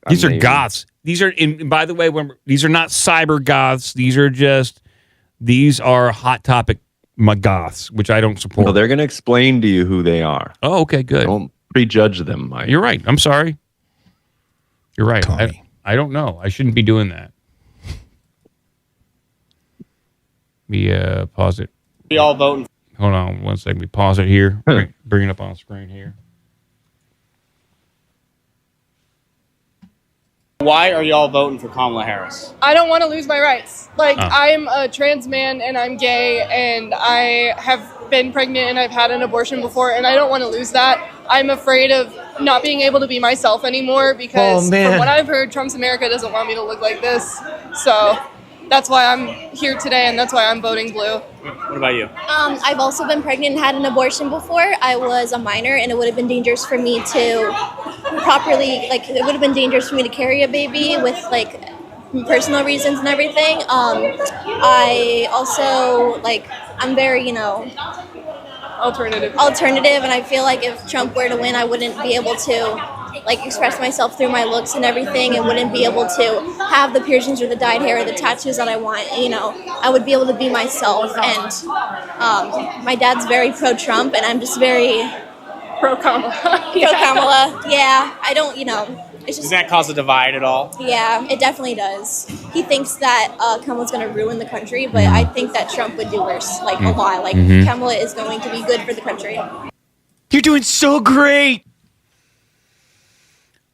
These are goths. These are. By the way, these are not cyber goths. These are hot topic goths, which I don't support. Well, they're going to explain to you who they are. Oh, okay, good. Don't prejudge them, Mike. You're right. I'm sorry. You're right. I don't know. I shouldn't be doing that. We pause it. We all voting. Hold on 1 second. We pause it here. Bring it up on the screen here. Why are y'all voting for Kamala Harris? I don't want to lose my rights. I'm a trans man and I'm gay and I have been pregnant and I've had an abortion before and I don't want to lose that. I'm afraid of not being able to be myself anymore because from what I've heard, Trump's America doesn't want me to look like this. So that's why I'm here today and that's why I'm voting blue. What about you? I've also been pregnant and had an abortion before. I was a minor and it would have been dangerous for me to properly, it would have been dangerous for me to carry a baby with personal reasons and everything. I also, I'm very, alternative and I feel like if Trump were to win, I wouldn't be able to express myself through my looks and everything and wouldn't be able to have the piercings or the dyed hair or the tattoos that I want. I would be able to be myself, and my dad's very pro-Trump and I'm just very pro-Kamala. Pro-Kamala. Yeah, I don't, it's just, does that cause a divide at all? Yeah, it definitely does. He thinks that Kamala's going to ruin the country, but I think that Trump would do worse, a lot. Kamala is going to be good for the country. You're doing so great.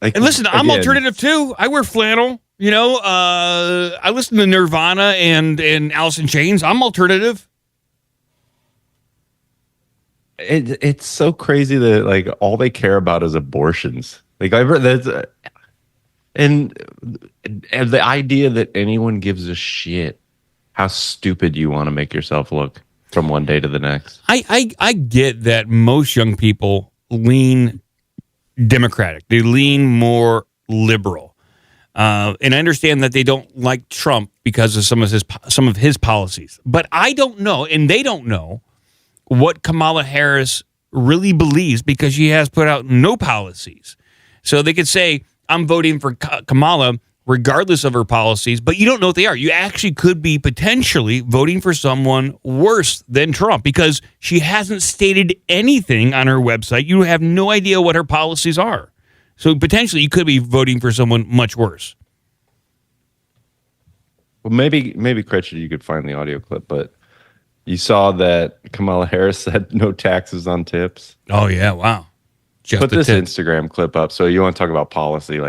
And listen, I'm alternative too. I wear flannel. I listen to Nirvana and Alice in Chains. I'm alternative. It's so crazy that all they care about is abortions. And the idea that anyone gives a shit how stupid you want to make yourself look from one day to the next. I get that most young people lean Democratic. They lean more liberal. And I understand that they don't like Trump because of some of his policies. But I don't know, and they don't know, what Kamala Harris really believes because she has put out no policies. So they could say, I'm voting for Kamala regardless of her policies, but you don't know what they are. You actually could be potentially voting for someone worse than Trump because she hasn't stated anything on her website. You have no idea what her policies are. So potentially you could be voting for someone much worse. Well, maybe Critchett, you could find the audio clip, but you saw that Kamala Harris said no taxes on tips. Oh, yeah. Wow. Put this Instagram clip up. So you want to talk about policy.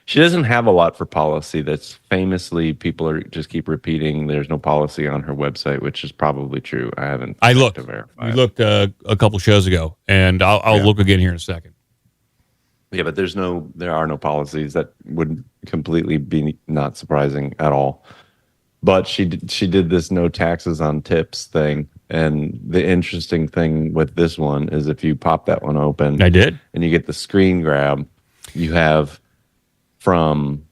She doesn't have a lot for policy. That's famously, people are just keep repeating there's no policy on her website, which is probably true. I looked to verify. We looked a couple shows ago, and I'll look again here in a second. Yeah, but there are no policies. That would completely be not surprising at all. But she did this no taxes on tips thing. And the interesting thing with this one is if you pop that one open, I did, and you get the screen grab, you have from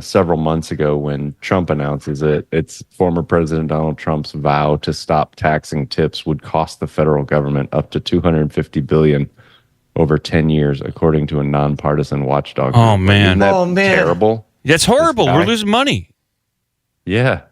several months ago when Trump announces it. It's former President Donald Trump's vow to stop taxing tips would cost the federal government up to $250 billion over 10 years, according to a nonpartisan watchdog. Oh man, isn't that terrible? That's horrible. We're losing money. Yeah.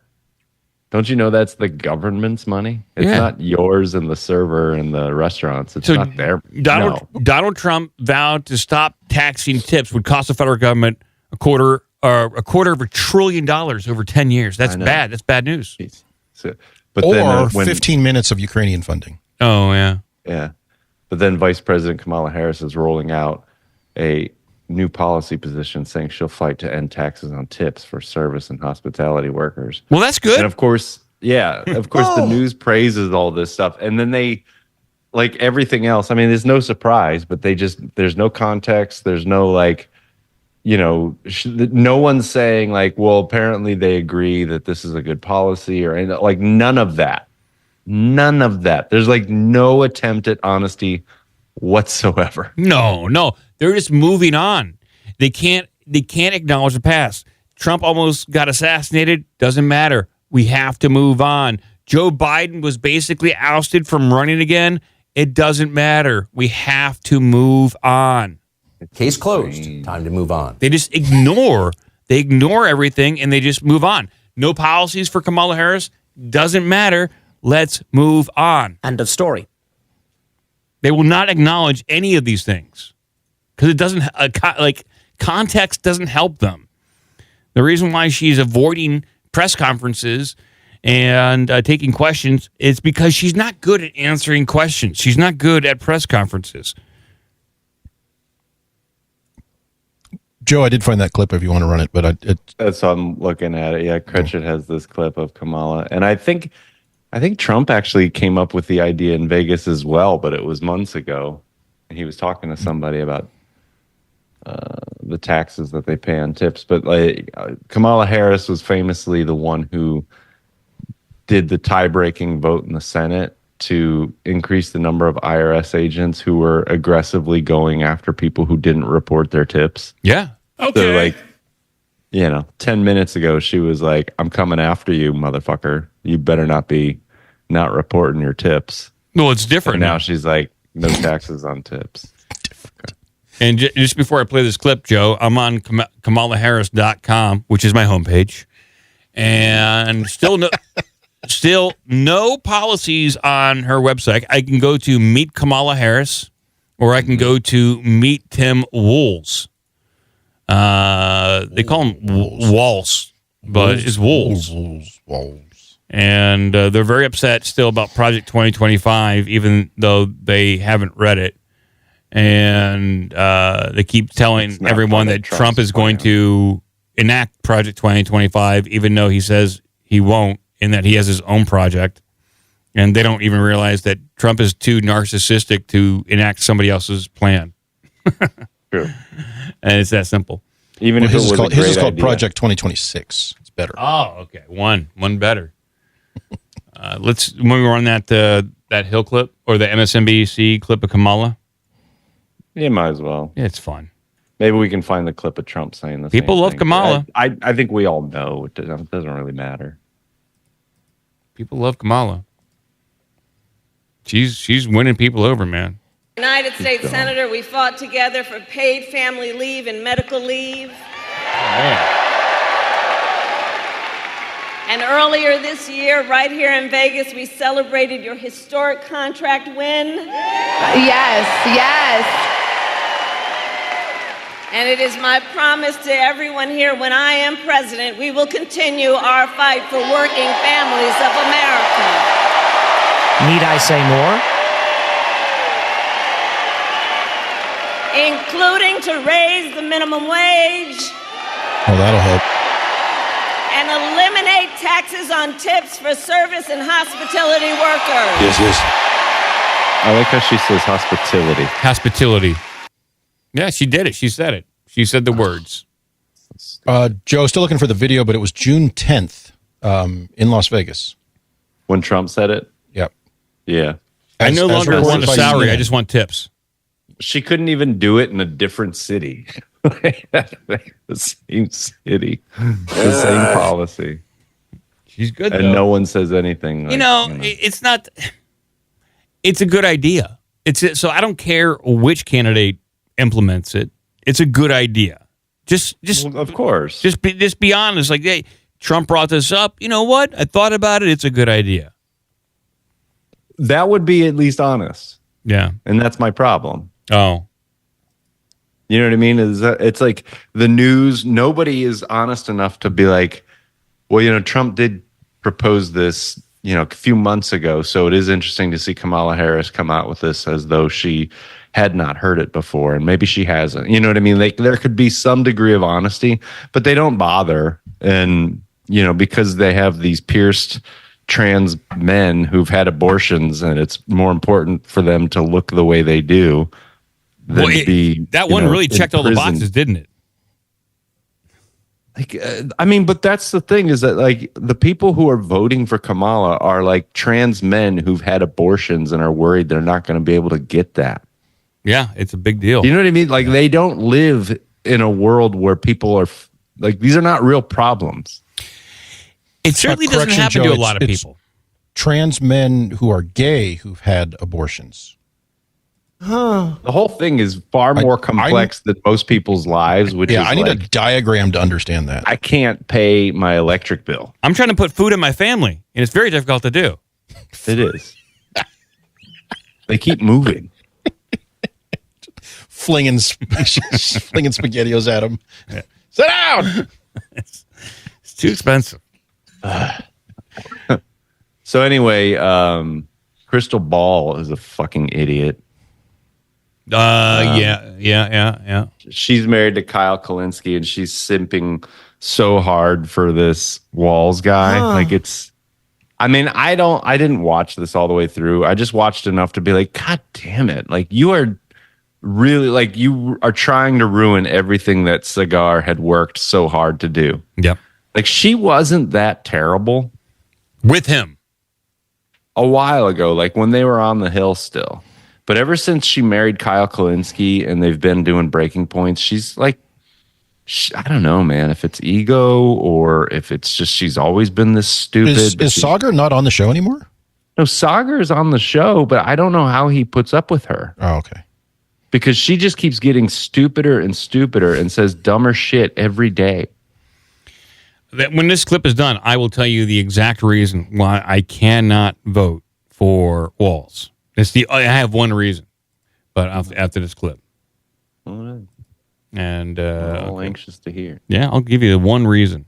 Don't you know that's the government's money? It's not yours and the server and the restaurants. It's not their. Donald Trump vowed to stop taxing tips would cost the federal government a quarter of $1 trillion over 10 years. That's bad. That's bad news. But then, 15 minutes of Ukrainian funding. Oh, yeah. Yeah. But then Vice President Kamala Harris is rolling out a new policy position saying she'll fight to end taxes on tips for service and hospitality workers. Well, that's good. And of course, the news praises all this stuff. And then they, like everything else, I mean, there's no surprise, but there's no context. There's no no one's saying well, apparently they agree that this is a good policy or none of that. None of that. There's like no attempt at honesty whatsoever. No. They're just moving on. They can't acknowledge the past. Trump almost got assassinated. Doesn't matter. We have to move on. Joe Biden was basically ousted from running again. It doesn't matter. We have to move on. Case closed. Time to move on. They just ignore. They ignore everything and they just move on. No policies for Kamala Harris. Doesn't matter. Let's move on. End of story. They will not acknowledge any of these things because it doesn't context doesn't help them. The reason why she's avoiding press conferences and taking questions is because she's not good at answering questions. She's not good at press conferences. Joe, I did find that clip if you want to run it, but that's how I'm looking at it. Yeah, Cretchet has this clip of Kamala, and I think Trump actually came up with the idea in Vegas as well, but it was months ago, and he was talking to somebody about the taxes that they pay on tips. But like Kamala Harris was famously the one who did the tie-breaking vote in the Senate to increase the number of IRS agents who were aggressively going after people who didn't report their tips. Yeah. Okay. So 10 minutes ago, she was like, I'm coming after you, motherfucker. You better not be not reporting your tips. Well, it's different. And now she's like, no taxes on tips. And just before I play this clip, Joe, I'm on KamalaHarris.com, which is my homepage. And still no policies on her website. I can go to Meet Kamala Harris, or I can go to Meet Tim Walz. They call him Walz, but it's Walz. And they're very upset still about Project 2025, even though they haven't read it. And they keep telling everyone that Trump is going to enact Project 2025, even though he says he won't, and that he has his own project. And they don't even realize that Trump is too narcissistic to enact somebody else's plan. True. And it's that simple. Even if his is called Project 2026. It's better. Oh, okay. One better. Let's when we run that Hill clip or the MSNBC clip of Kamala. Yeah, might as well. Yeah, it's fun. Maybe we can find the clip of Trump saying this. People love Kamala. I think we all know it doesn't really matter. People love Kamala. She's winning people over, man. United States Senator, we fought together for paid family leave and medical leave. Man. And earlier this year, right here in Vegas, we celebrated your historic contract win. Yes. And it is my promise to everyone here, when I am president, we will continue our fight for working families of America. Need I say more? Including to raise the minimum wage. Oh, that'll help. And eliminate taxes on tips for service and hospitality workers. Yes. I like how she says hospitality. Hospitality. Yeah, she did it. She said it. She said the words. Joe, still looking for the video, but it was June 10th in Las Vegas. When Trump said it? Yep. Yeah. I no longer want a salary. I just want tips. She couldn't even do it in a different city. The same city. The same policy. She's good, and though. No one says anything. It's not... It's a good idea. So I don't care which candidate implements it. It's a good idea. Just of course. Just be honest. Like, hey, Trump brought this up. You know what? I thought about it. It's a good idea. That would be at least honest. Yeah. And that's my problem. Oh. You know what I mean? It's like the news, nobody is honest enough to be like, well, Trump did propose this, a few months ago. So it is interesting to see Kamala Harris come out with this as though she had not heard it before. And maybe she hasn't. You know what I mean? There could be some degree of honesty, but they don't bother. And, because they have these pierced trans men who've had abortions, and it's more important for them to look the way they do. That one really checked all the boxes, didn't it? But that's the thing is that like the people who are voting for Kamala are like trans men who've had abortions and are worried they're not going to be able to get that. Yeah, it's a big deal. You know what I mean? Like they don't live in a world where people are like, these are not real problems. It certainly doesn't happen to a lot of people. Trans men who are gay who've had abortions. The whole thing is far more complex than most people's lives. Which is I need a diagram to understand that. I can't pay my electric bill. I'm trying to put food in my family, and it's very difficult to do. It is. They keep moving, flinging SpaghettiOs at him. Yeah. Sit down. It's too expensive. So anyway, Crystal Ball is a fucking idiot. Yeah. She's married to Kyle Kalinske, and she's simping so hard for this Walz guy. Like I didn't watch this all the way through. I just watched enough to be like, God damn it. Like you are really like, you are trying to ruin everything that Cigar had worked so hard to do. Yep. Like she wasn't that terrible with him a while ago, like when they were on the Hill still. But ever since she married Kyle Kalinske and they've been doing Breaking Points, she's like, I don't know, man, if it's ego or if it's just she's always been this stupid. Is Sagar not on the show anymore? No, Sagar is on the show, but I don't know how he puts up with her. Oh, okay. Because she just keeps getting stupider and stupider and says dumber shit every day. When this clip is done, I will tell you the exact reason why I cannot vote for Walz. I have one reason, but after this clip. All right. And I'm all anxious to hear. Yeah, I'll give you the one reason.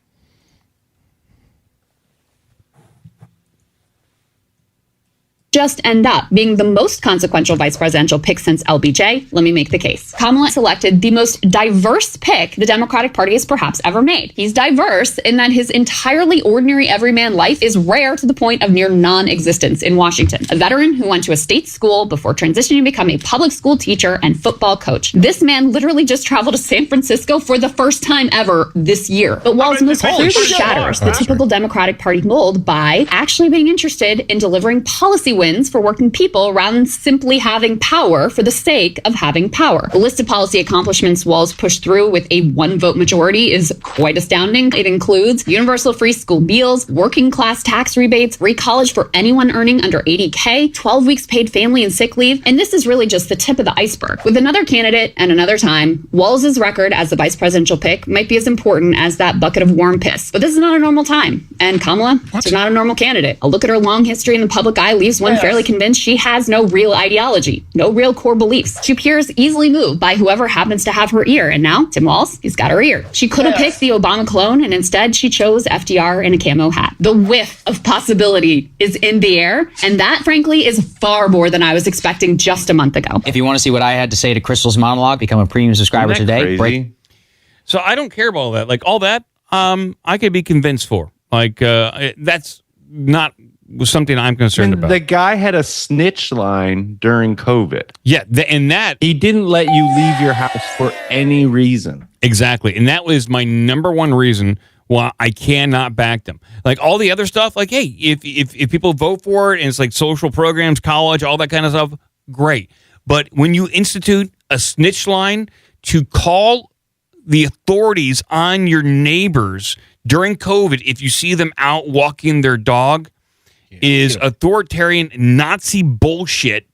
Just end up being the most consequential vice presidential pick since LBJ. Let me make the case. Kamala selected the most diverse pick the Democratic Party has perhaps ever made. He's diverse in that his entirely ordinary everyman life is rare to the point of near non-existence in Washington. A veteran who went to a state school before transitioning to become a public school teacher and football coach. This man literally just traveled to San Francisco for the first time ever this year. But Walz most clearly shatters the typical Democratic Party mold by actually being interested in delivering policy wins for working people rather than simply having power for the sake of having power. The list of policy accomplishments Walz pushed through with a one-vote majority is quite astounding. It includes universal free school meals, working class tax rebates, free college for anyone earning under $80K, 12 weeks paid family and sick leave, and this is really just the tip of the iceberg. With another candidate and another time, Walz's record as the vice presidential pick might be as important as that bucket of warm piss. But this is not a normal time, and Kamala is not a normal candidate. A look at her long history in the public eye leaves one fairly convinced she has no real ideology, no real core beliefs. She appears easily moved by whoever happens to have her ear, and now Tim Walz, he's got her ear. She could have picked the Obama clone, and instead she chose FDR in a camo hat. The whiff of possibility is in the air, and that, frankly, is far more than I was expecting just a month ago. If you want to see what I had to say to Crystal's monologue, become a premium subscriber today. So I don't care about all that. Like all that, I could be convinced for. Like that's not something I'm concerned about. The guy had a snitch line during COVID. Yeah, and that he didn't let you leave your house for any reason. Exactly, and that was my number one reason why I cannot back them. Like all the other stuff, like hey, if people vote for it and it's like social programs, college, all that kind of stuff, great. But when you institute a snitch line to call the authorities on your neighbors during COVID, if you see them out walking their dog, is authoritarian Nazi bullshit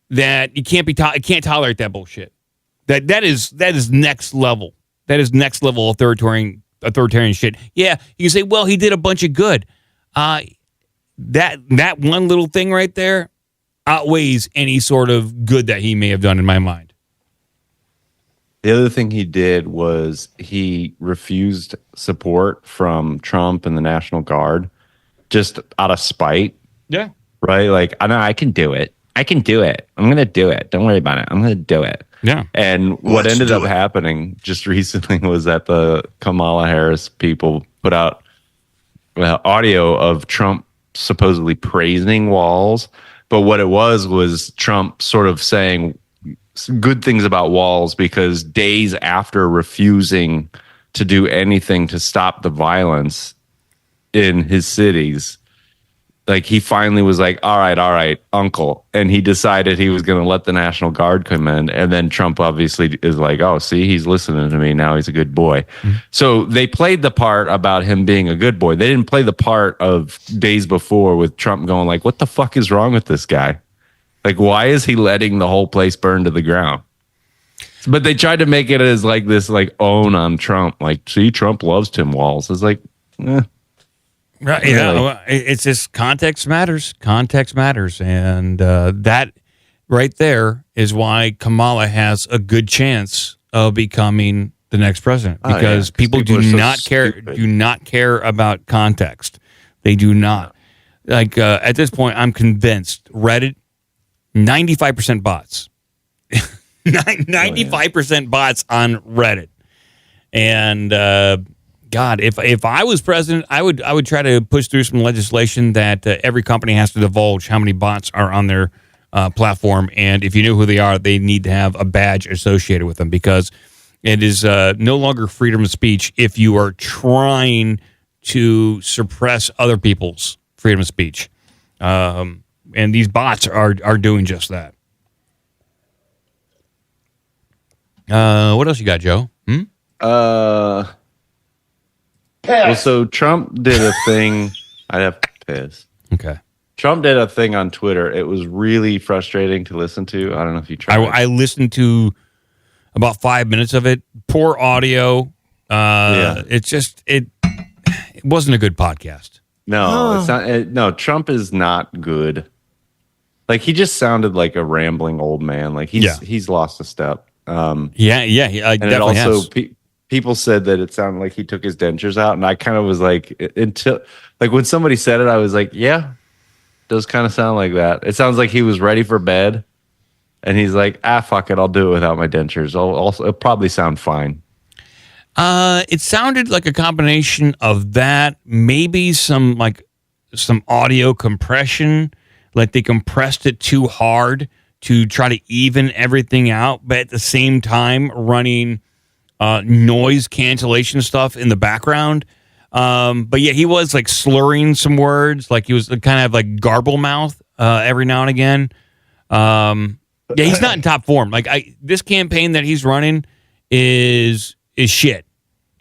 that you can't tolerate that bullshit. That is next level. That is next level authoritarian shit. Yeah, you can say, well, he did a bunch of good. That one little thing right there outweighs any sort of good that he may have done in my mind. The other thing he did was he refused support from Trump and the National Guard just out of spite. Yeah. Right? Like, I know I can do it. I can do it. I'm going to do it. Don't worry about it. I'm going to do it. Yeah. And what ended up happening just recently was that the Kamala Harris people put out audio of Trump supposedly praising Walz. But what it was Trump sort of saying good things about Walz because days after refusing to do anything to stop the violence in his cities. Like, he finally was like, all right, uncle. And he decided he was going to let the National Guard come in. And then Trump obviously is like, oh, see, he's listening to me. Now he's a good boy. Mm-hmm. So they played the part about him being a good boy. They didn't play the part of days before with Trump going like, what the fuck is wrong with this guy? Like, why is he letting the whole place burn to the ground? But they tried to make it as like this, like, own on Trump. Like, see, Trump loves Tim Walz. It's like, Right, yeah, well, it's just context matters. Context matters, and that right there is why Kamala has a good chance of becoming the next president, because people do not care. Do not care about context. They do not. Like at this point, I'm convinced Reddit, 95% bots, 95% bots on Reddit, and. God, if I was president, I would try to push through some legislation that every company has to divulge how many bots are on their platform, and if you know who they are, they need to have a badge associated with them, because it is no longer freedom of speech if you are trying to suppress other people's freedom of speech, and these bots are doing just that. What else you got, Joe? Well, so Trump did a thing. I'd have to piss. Okay. Trump did a thing on Twitter. It was really frustrating to listen to. I don't know if you tried. I listened to about 5 minutes of it. Poor audio. It wasn't a good podcast. No, it's not. No, Trump is not good. Like, he just sounded like a rambling old man. Like, he's lost a step. And it also people said that it sounded like he took his dentures out, and I kind of was like, until like when somebody said it, I was like, yeah, does kind of sound like that. It sounds like he was ready for bed, and he's like, fuck it, I'll do it without my dentures. It'll probably sound fine. It sounded like a combination of that, maybe some audio compression, like they compressed it too hard to try to even everything out, but at the same time running noise cancellation stuff in the background. But yeah, he was like slurring some words, like he was kind of like garble mouth every now and again. Yeah, he's not in top form. Like this campaign that he's running is shit.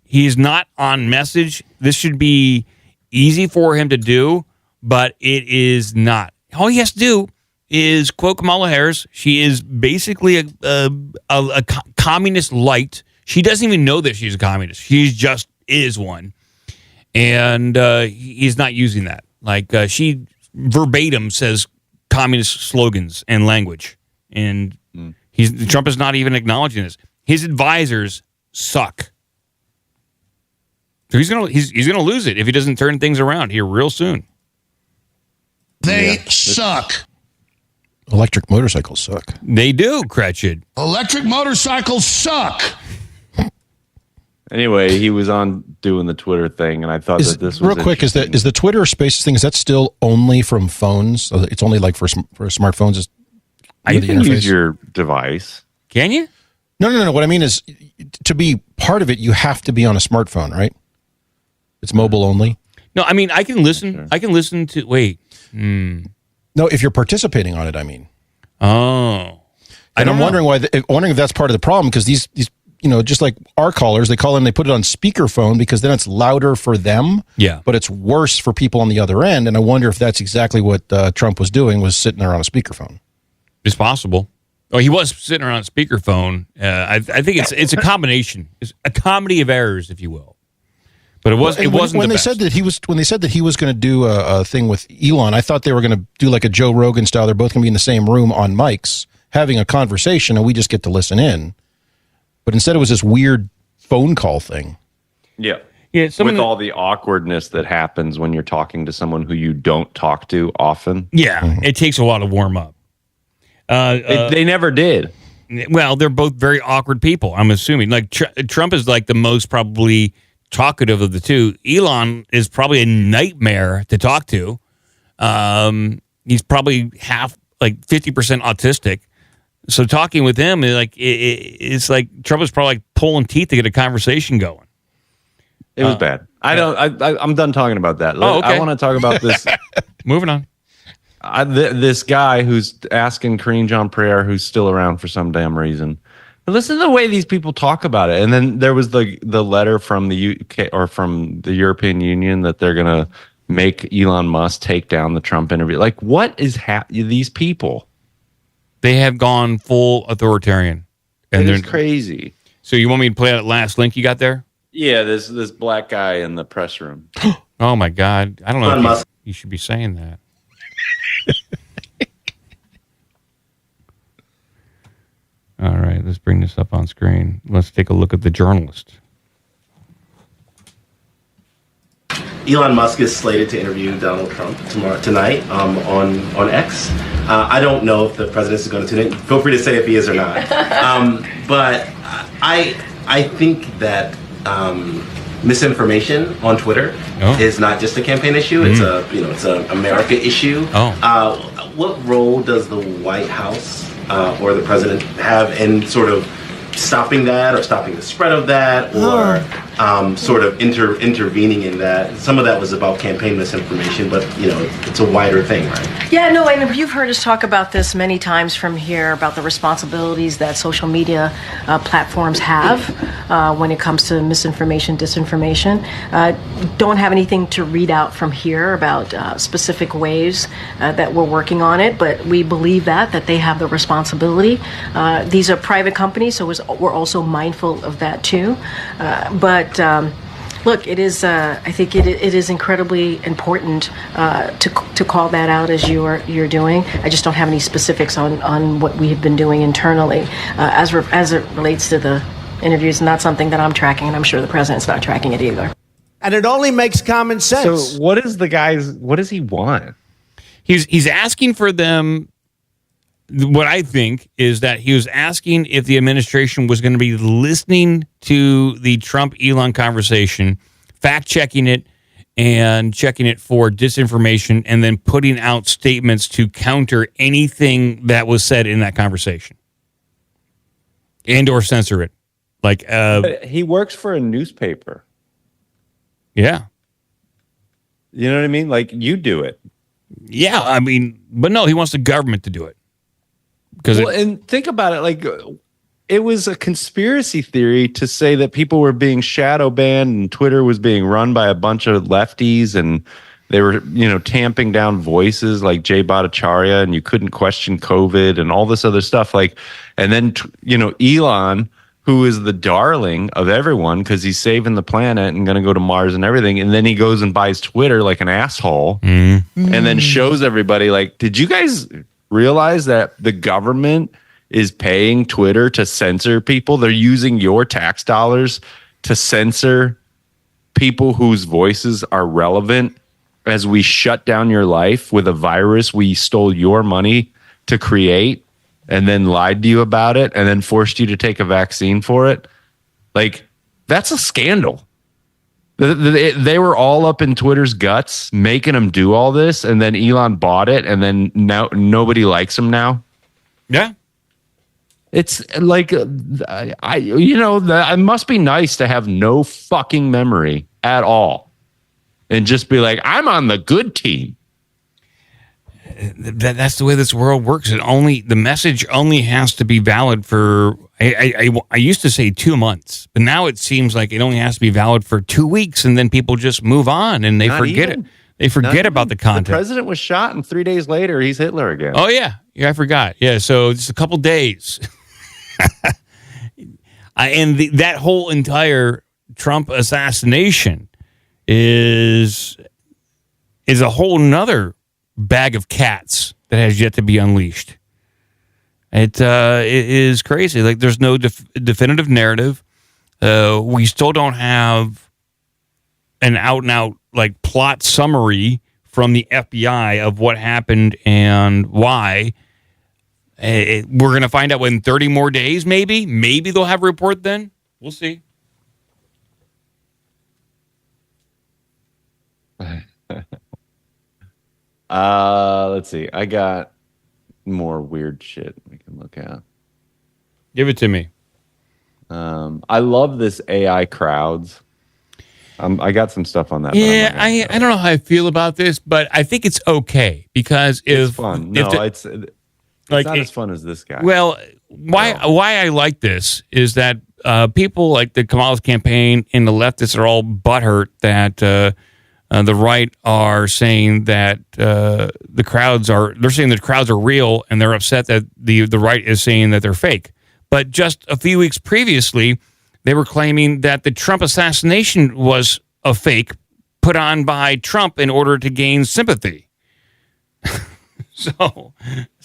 He is not on message. This should be easy for him to do, but it is not. All he has to do is quote Kamala Harris. She is basically a communist light. She doesn't even know that she's a communist. She just is one. And he's not using that. Like she verbatim says communist slogans and language. And Trump is not even acknowledging this. His advisors suck. So he's gonna lose it if he doesn't turn things around here real soon. They suck. Electric motorcycles suck. They do, Cretched. Electric motorcycles suck. Anyway, he was on doing the Twitter thing, and I thought that this was real quick. Is the Twitter Spaces thing? Is that still only from phones? It's only like for smartphones. You can use your device. Can you? No. What I mean is, to be part of it, you have to be on a smartphone, right? It's mobile only. No, I mean I can listen. Sure. I can listen to. Wait. No, if you're participating on it, I mean. Oh. And I'm wondering wondering if that's part of the problem, because these just like our callers, they call in, they put it on speakerphone because then it's louder for them. Yeah. But it's worse for people on the other end. And I wonder if that's exactly what Trump was doing, was sitting there on a speakerphone. It's possible. Oh, he was sitting around a speakerphone. I think it's a combination. It's a comedy of errors, if you will. But it wasn't when they said that he was going to do a thing with Elon. I thought they were going to do like a Joe Rogan style. They're both going to be in the same room on mics having a conversation, and we just get to listen in. But instead, it was this weird phone call thing. Yeah. With all the awkwardness that happens when you're talking to someone who you don't talk to often. Yeah, It takes a while to warm up. They never did. Well, they're both very awkward people, I'm assuming. Like Trump is like the most probably talkative of the two. Elon is probably a nightmare to talk to. He's probably 50% autistic. So talking with him is like it's like Trump is probably like pulling teeth to get a conversation going. It was bad. I'm done talking about that. Oh, okay. I want to talk about this. Moving on. This guy who's asking Karine Jean-Pierre, who's still around for some damn reason. But listen to the way these people talk about it. And then there was the letter from the UK or from the European Union that they're going to make Elon Musk take down the Trump interview. Like, what is these people? They have gone full authoritarian. And it's crazy. So you want me to play that last link you got there? Yeah, this black guy in the press room. Oh, my God. I don't know if you should be saying that. All right, let's bring this up on screen. Let's take a look at the journalist. Elon Musk is slated to interview Donald Trump tonight on X. I don't know if the president is going to tune in. Feel free to say if he is or not. But I think that misinformation on Twitter is not just a campaign issue. It's a America issue. What role does the White House or the president have in sort of stopping that, or stopping the spread of that, or sort of intervening in that? Some of that was about campaign misinformation, but it's a wider thing, right? Yeah, no, and you've heard us talk about this many times from here about the responsibilities that social media platforms have when it comes to misinformation, disinformation. Don't have anything to read out from here about specific ways that we're working on it, but we believe that they have the responsibility. These are private companies, so we're also mindful of that too. But look, it is. I think it is incredibly important to call that out as you're doing. I just don't have any specifics on what we have been doing internally as it relates to the interviews. Not something that I'm tracking, and I'm sure the president's not tracking it either. And it only makes common sense. So, what does he want? He's asking for them. What I think is that he was asking if the administration was going to be listening to the Trump-Elon conversation, fact-checking it, and checking it for disinformation, and then putting out statements to counter anything that was said in that conversation, and or censor it. Like he works for a newspaper. Yeah. You know what I mean? Like, you do it. Yeah, I mean, but no, he wants the government to do it. And think about it, like, it was a conspiracy theory to say that people were being shadow banned and Twitter was being run by a bunch of lefties, and they were, tamping down voices like Jay Bhattacharya, and you couldn't question COVID and all this other stuff. Like, and then, Elon, who is the darling of everyone because he's saving the planet and going to go to Mars and everything. And then he goes and buys Twitter like an asshole and then shows everybody, like, did you guys realize that the government is paying Twitter to censor people? They're using your tax dollars to censor people whose voices are relevant as we shut down your life with a virus we stole your money to create and then lied to you about it and then forced you to take a vaccine for it. Like, that's a scandal. They were all up in Twitter's guts, making them do all this, and then Elon bought it, and then now nobody likes him now. Yeah, it's like it must be nice to have no fucking memory at all, and just be like, I'm on the good team. That's the way this world works. The message only has to be valid for. I used to say 2 months, but now it seems like it only has to be valid for 2 weeks, and then people just move on and they forget it. They forget about the content. The president was shot, and 3 days later, he's Hitler again. Oh yeah, I forgot. Yeah, so just a couple days, and that whole entire Trump assassination is a whole nother bag of cats that has yet to be unleashed. It is crazy. Like, there's no definitive narrative. We still don't have an out-and-out like plot summary from the FBI of what happened and why. We're going to find out in 30 more days, maybe. Maybe they'll have a report then. We'll see. Let's see. I got more weird shit we can look at. Give it to me. I love this AI crowds. I got some stuff on that. Yeah, I don't know how I feel about this, but I think it's okay because it's fun. No, it's like not as fun as this guy. Well, why I like this is that people like the Kamala's campaign and the leftists are all butthurt that the right are saying that they're saying the crowds are real, and they're upset that the right is saying that they're fake. But just a few weeks previously, they were claiming that the Trump assassination was a fake put on by Trump in order to gain sympathy. So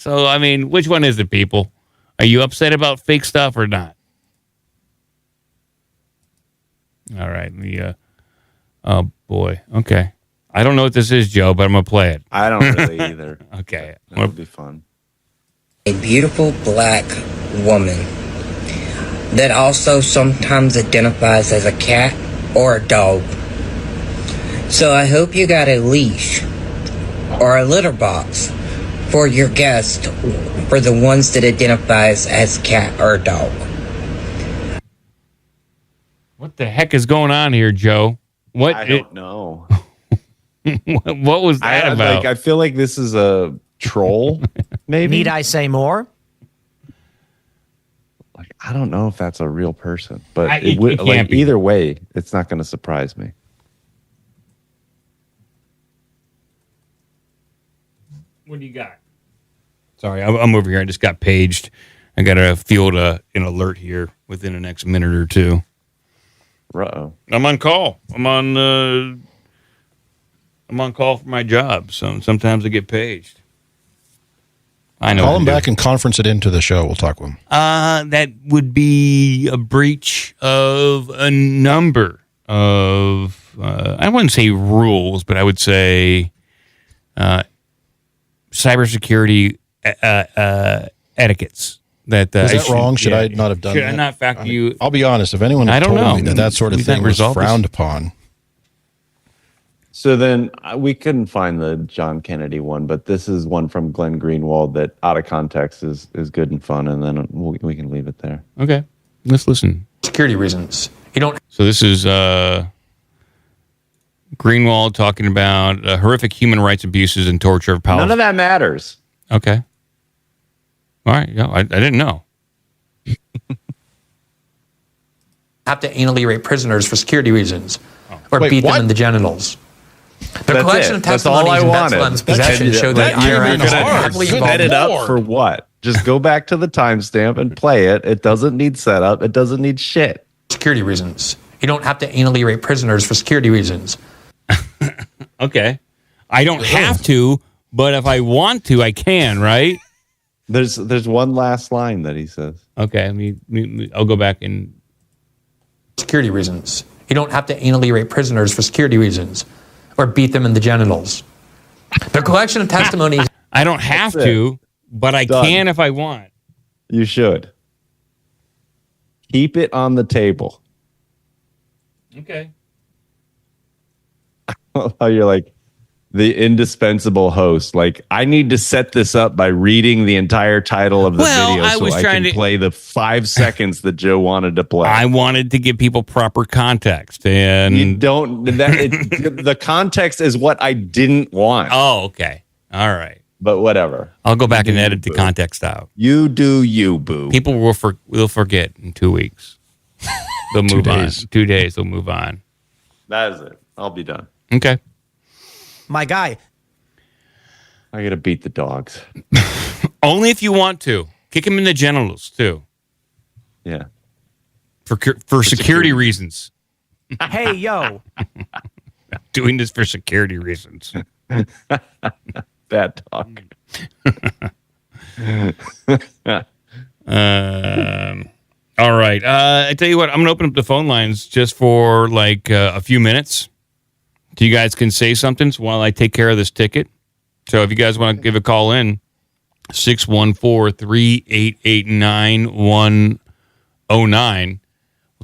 I mean, which one is it, people? Are you upset about fake stuff or not? All right. Oh, boy. Okay. I don't know what this is, Joe, but I'm going to play it. I don't really either. Okay. That'll be fun. A beautiful black woman that also sometimes identifies as a cat or a dog. So I hope you got a leash or a litter box for your guest, for the ones that identifies as cat or dog. What the heck is going on here, Joe? I don't know. What was that about? I feel like this is a troll, maybe. Need I say more? Like, I don't know if that's a real person, but it can't be. Either way, it's not going to surprise me. What do you got? Sorry, I'm over here. I just got paged. I got to field an alert here within the next minute or two. Uh-oh. I'm on call. I'm on call for my job, so sometimes I get paged. I know. Call him back and conference it into the show. We'll talk with him. That would be a breach of a number of, I wouldn't say rules, but I would say cybersecurity etiquettes. Is that wrong? Should I not have done that? Should I not fact you? I'll be honest. If anyone had told me that sort of thing was frowned upon. So then we couldn't find the John Kennedy one, but this is one from Glenn Greenwald that out of context is good and fun, and then we can leave it there. Okay. Let's listen. Security reasons. You don't. So this is Greenwald talking about horrific human rights abuses and torture of power. None of that matters. Okay. All right. Yeah, I didn't know. Have to anally rape prisoners for security reasons or beat them in the genitals. The collection of testimonies in Bethlehem's possession showed that IRS was heavily involved. Set it up for what? Just go back to the timestamp and play it. It doesn't need setup. It doesn't need shit. Security reasons. You don't have to anally rape prisoners for security reasons. Okay. I don't have to, but if I want to, I can, right? There's one last line that he says. Okay, I'll go back and... Security reasons. You don't have to anally rape prisoners for security reasons or beat them in the genitals. The collection of testimonies... I don't have to, but I can if I want. You should. Keep it on the table. Okay. How you're like the indispensable host. Like, I need to set this up by reading the entire title of the video so I can play the 5 seconds that Joe wanted to play. I wanted to give people proper context, and you don't. The context is what I didn't want. Oh, okay, all right. But whatever. I'll go back and edit the context out. You do you, boo. People will forget in 2 weeks. They'll move on. 2 days. They'll move on. That is it. I'll be done. Okay. My guy. I got to beat the dogs. Only if you want to. Kick them in the genitals, too. Yeah. For security reasons. Hey, yo. I'm doing this for security reasons. Bad talk. All right. I tell you what, I'm going to open up the phone lines just for like a few minutes. So you guys can say something while I take care of this ticket. So if you guys want to give a call in, 614-388-9109. We'll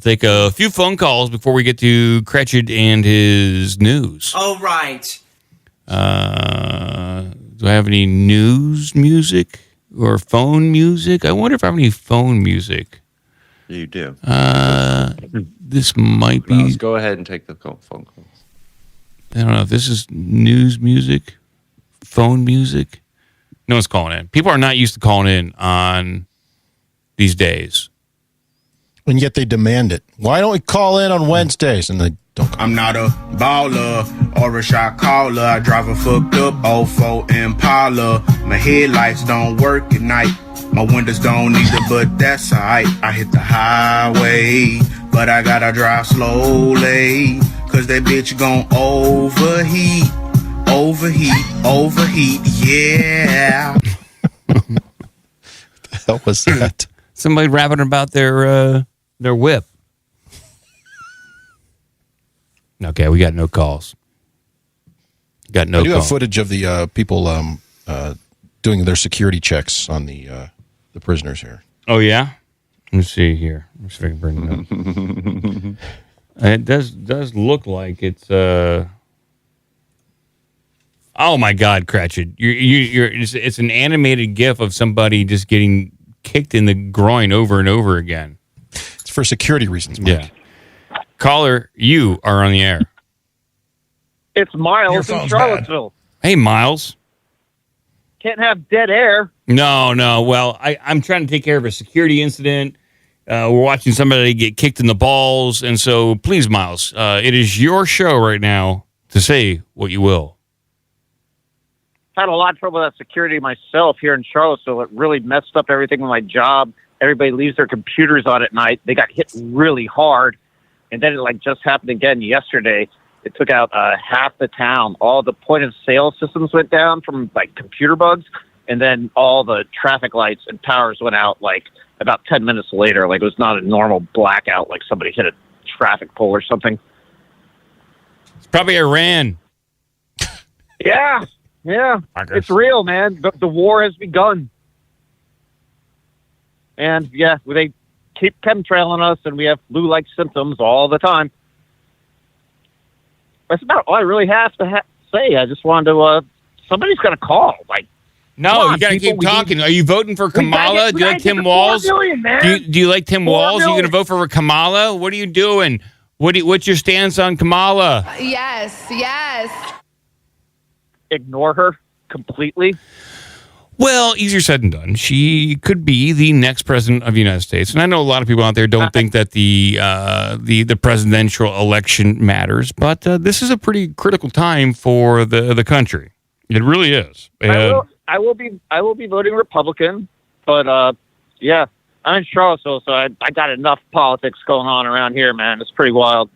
take a few phone calls before we get to Cretchit and his news. All right. Do I have any news music or phone music? I wonder if I have any phone music. You do. This might be. Let's go ahead and take the phone calls. I don't know if this is news music, phone music. No one's calling in. People are not used to calling in on these days. And yet they demand it. Why don't we call in on Wednesdays? And they don't. I'm not a baller or a shot caller. I drive a fucked up 04 Impala. My headlights don't work at night. My windows don't either, but that's alright. I hit the highway, but I gotta drive slowly. Cause that bitch gon' overheat. Overheat, yeah. What the hell was that? Somebody rapping about their whip. Okay, we got no calls. I do have footage of the people doing their security checks on the prisoners here. Oh, yeah? Let me see here. Let me see if I can bring it up. It does look like it's... Oh, my God, Cratchit. It's an animated GIF of somebody just getting kicked in the groin over and over again. It's for security reasons, Mike. Yeah. Caller, you are on the air. It's Miles in Charlottesville. Hey, Miles. Can't have dead air. No. Well, I'm trying to take care of a security incident. We're watching somebody get kicked in the balls. And so, please, Miles, it is your show right now to say what you will. Had a lot of trouble with that security myself here in Charlottesville. It really messed up everything with my job. Everybody leaves their computers on at night. They got hit really hard. And then it just happened again yesterday. It took out half the town. All the point of sale systems went down from computer bugs. And then all the traffic lights and powers went out about 10 minutes later. It was not a normal blackout, like somebody hit a traffic pole or something. It's probably Iran. Yeah. It's real, man. The war has begun. And, yeah, they keep chemtrailing us, and we have flu-like symptoms all the time. That's about all I really have to say. I just wanted to, somebody's got to call. No, you got to keep talking. Are you voting for Kamala? Do you like Tim Walz? Do you like Tim Walz? Are you going to vote for Kamala? What are you doing? What's your stance on Kamala? Yes. Ignore her completely? Well, easier said than done. She could be the next president of the United States, and I know a lot of people out there don't think that the presidential election matters, but this is a pretty critical time for the country. It really is. I will be voting Republican, but yeah, I'm in Charlottesville, so I got enough politics going on around here, man. It's pretty wild.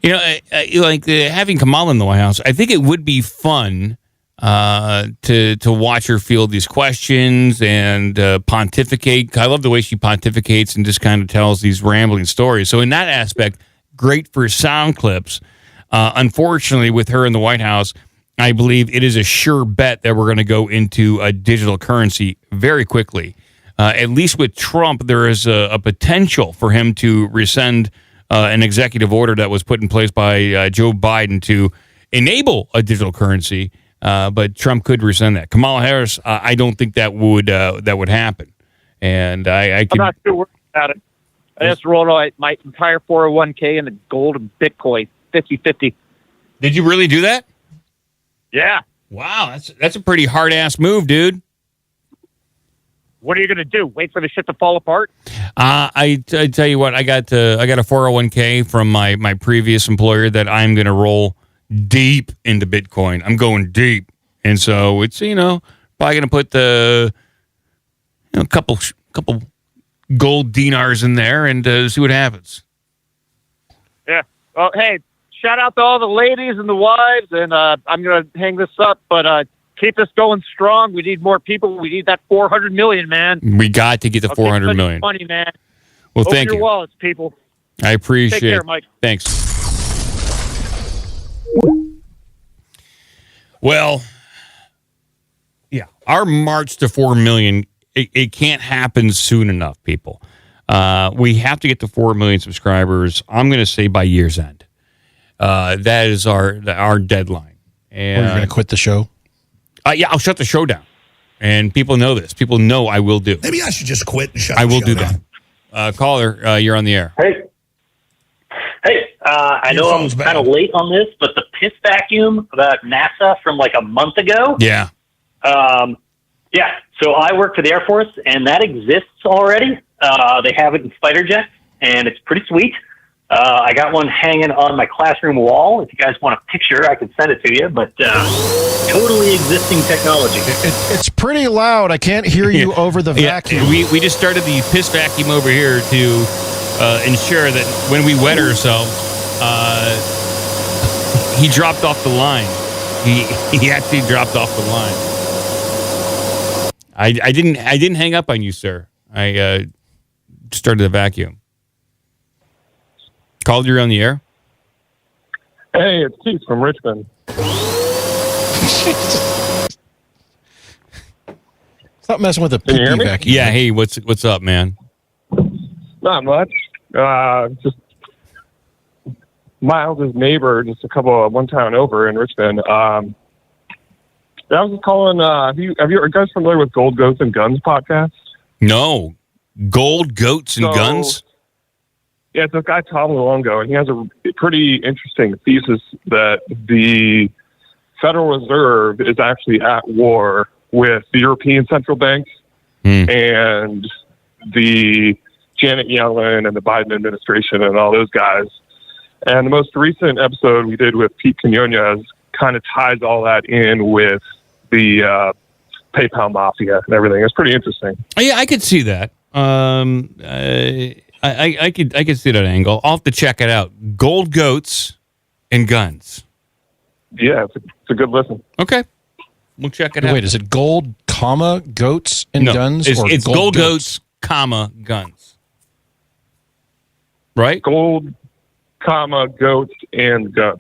Having Kamala in the White House, I think it would be fun to watch her field these questions and pontificate. I love the way she pontificates and just kind of tells these rambling stories. So in that aspect, great for sound clips. Unfortunately, with her in the White House, I believe it is a sure bet that we're going to go into a digital currency very quickly. At least with Trump, there is a potential for him to rescind an executive order that was put in place by Joe Biden to enable a digital currency. But Trump could rescind that. Kamala Harris, I don't think that would happen. And I'm not too worried about it. I just rolled my entire 401k into gold and Bitcoin, 50-50. Did you really do that? Yeah. Wow, that's a pretty hard-ass move, dude. What are you going to do? Wait for the shit to fall apart? I tell you what, I got a 401k from my previous employer that I'm going to roll deep into Bitcoin. I'm going deep. And so it's, probably going to put the couple gold dinars in there and see what happens. Yeah. Well, hey, shout out to all the ladies and the wives, and I'm going to hang this up, but keep this going strong. We need more people. We need that 400 million, man. We got to get the 400 million. Money, man. Well, Open thank you. your wallets, people. I appreciate Take care, it. Mike. Thanks. Well, yeah, our march to 4 million, it can't happen soon enough, people. We have to get to 4 million subscribers, I'm going to say by year's end. That is our deadline. And you're going to quit the show? Yeah, I'll shut the show down. And people know this. People know I will do. Maybe I should just quit and shut I the will show do down. Caller, you're on the air. Hey. Hey, I know I'm kind of late on this, but the piss vacuum about NASA from like a month ago. Yeah. Yeah. So I work for the Air Force, and that exists already. They have it in fighter jets, and it's pretty sweet. I got one hanging on my classroom wall. If you guys want a picture, I can send it to you. But totally existing technology. It's pretty loud. I can't hear you over the vacuum. We just started the piss vacuum over here to ensure that when we wet ourselves, he dropped off the line. He actually dropped off the line. I didn't hang up on you, sir. I started the vacuum. Called you on the air? Hey, it's Keith from Richmond. Stop messing with the pee vacuum. Yeah, hey, what's up, man? Not much. Just Miles' neighbor, just one town over in Richmond. I was just calling. Are you guys familiar with Gold Goats and Guns podcast? No, Gold Goats and Guns. Yeah, it's this guy Tom Luongo, and he has a pretty interesting thesis that the Federal Reserve is actually at war with the European central banks and the Janet Yellen and the Biden administration and all those guys. And the most recent episode we did with Pete Quinones kind of ties all that in with the PayPal mafia and everything. It's pretty interesting. Yeah, I could see that. I could see that angle. I'll have to check it out. Gold Goats and Guns. Yeah, it's a good listen. Okay. We'll check it out. Wait, is it gold, comma, goats and guns? It's gold goats, comma, guns. Right? Gold, comma, goats, and guns.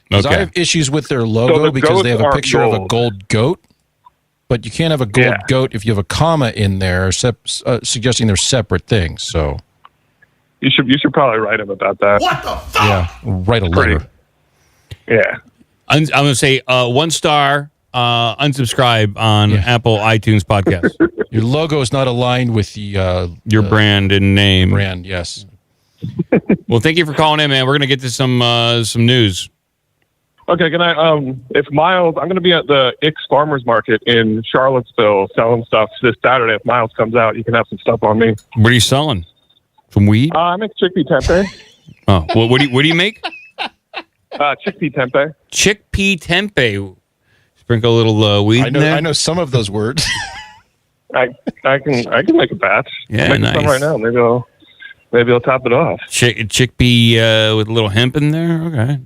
Because I have issues with their logo because they have a picture of a gold goat, but you can't have a gold goat if you have a comma in there suggesting they're separate things. So you should probably write him about that. What the fuck? Yeah, write a letter. Yeah. I'm going to say 1 star, unsubscribe on Apple iTunes podcast. Your logo is not aligned with the your brand and name. Brand, yes. Well, thank you for calling in, man. We're going to get to some news. Okay, can I? If Miles, I'm going to be at the Ix Farmers Market in Charlottesville selling stuff this Saturday. If Miles comes out, you can have some stuff on me. What are you selling? Some weed? I make chickpea tempeh. Oh, well, what do you make? Chickpea tempeh. Chickpea tempeh. Sprinkle a little weed in there. I know some of those words. I can make a batch. Yeah, I'm making nice. some right now. Maybe I'll top it off. Chickpea with a little hemp in there. Okay.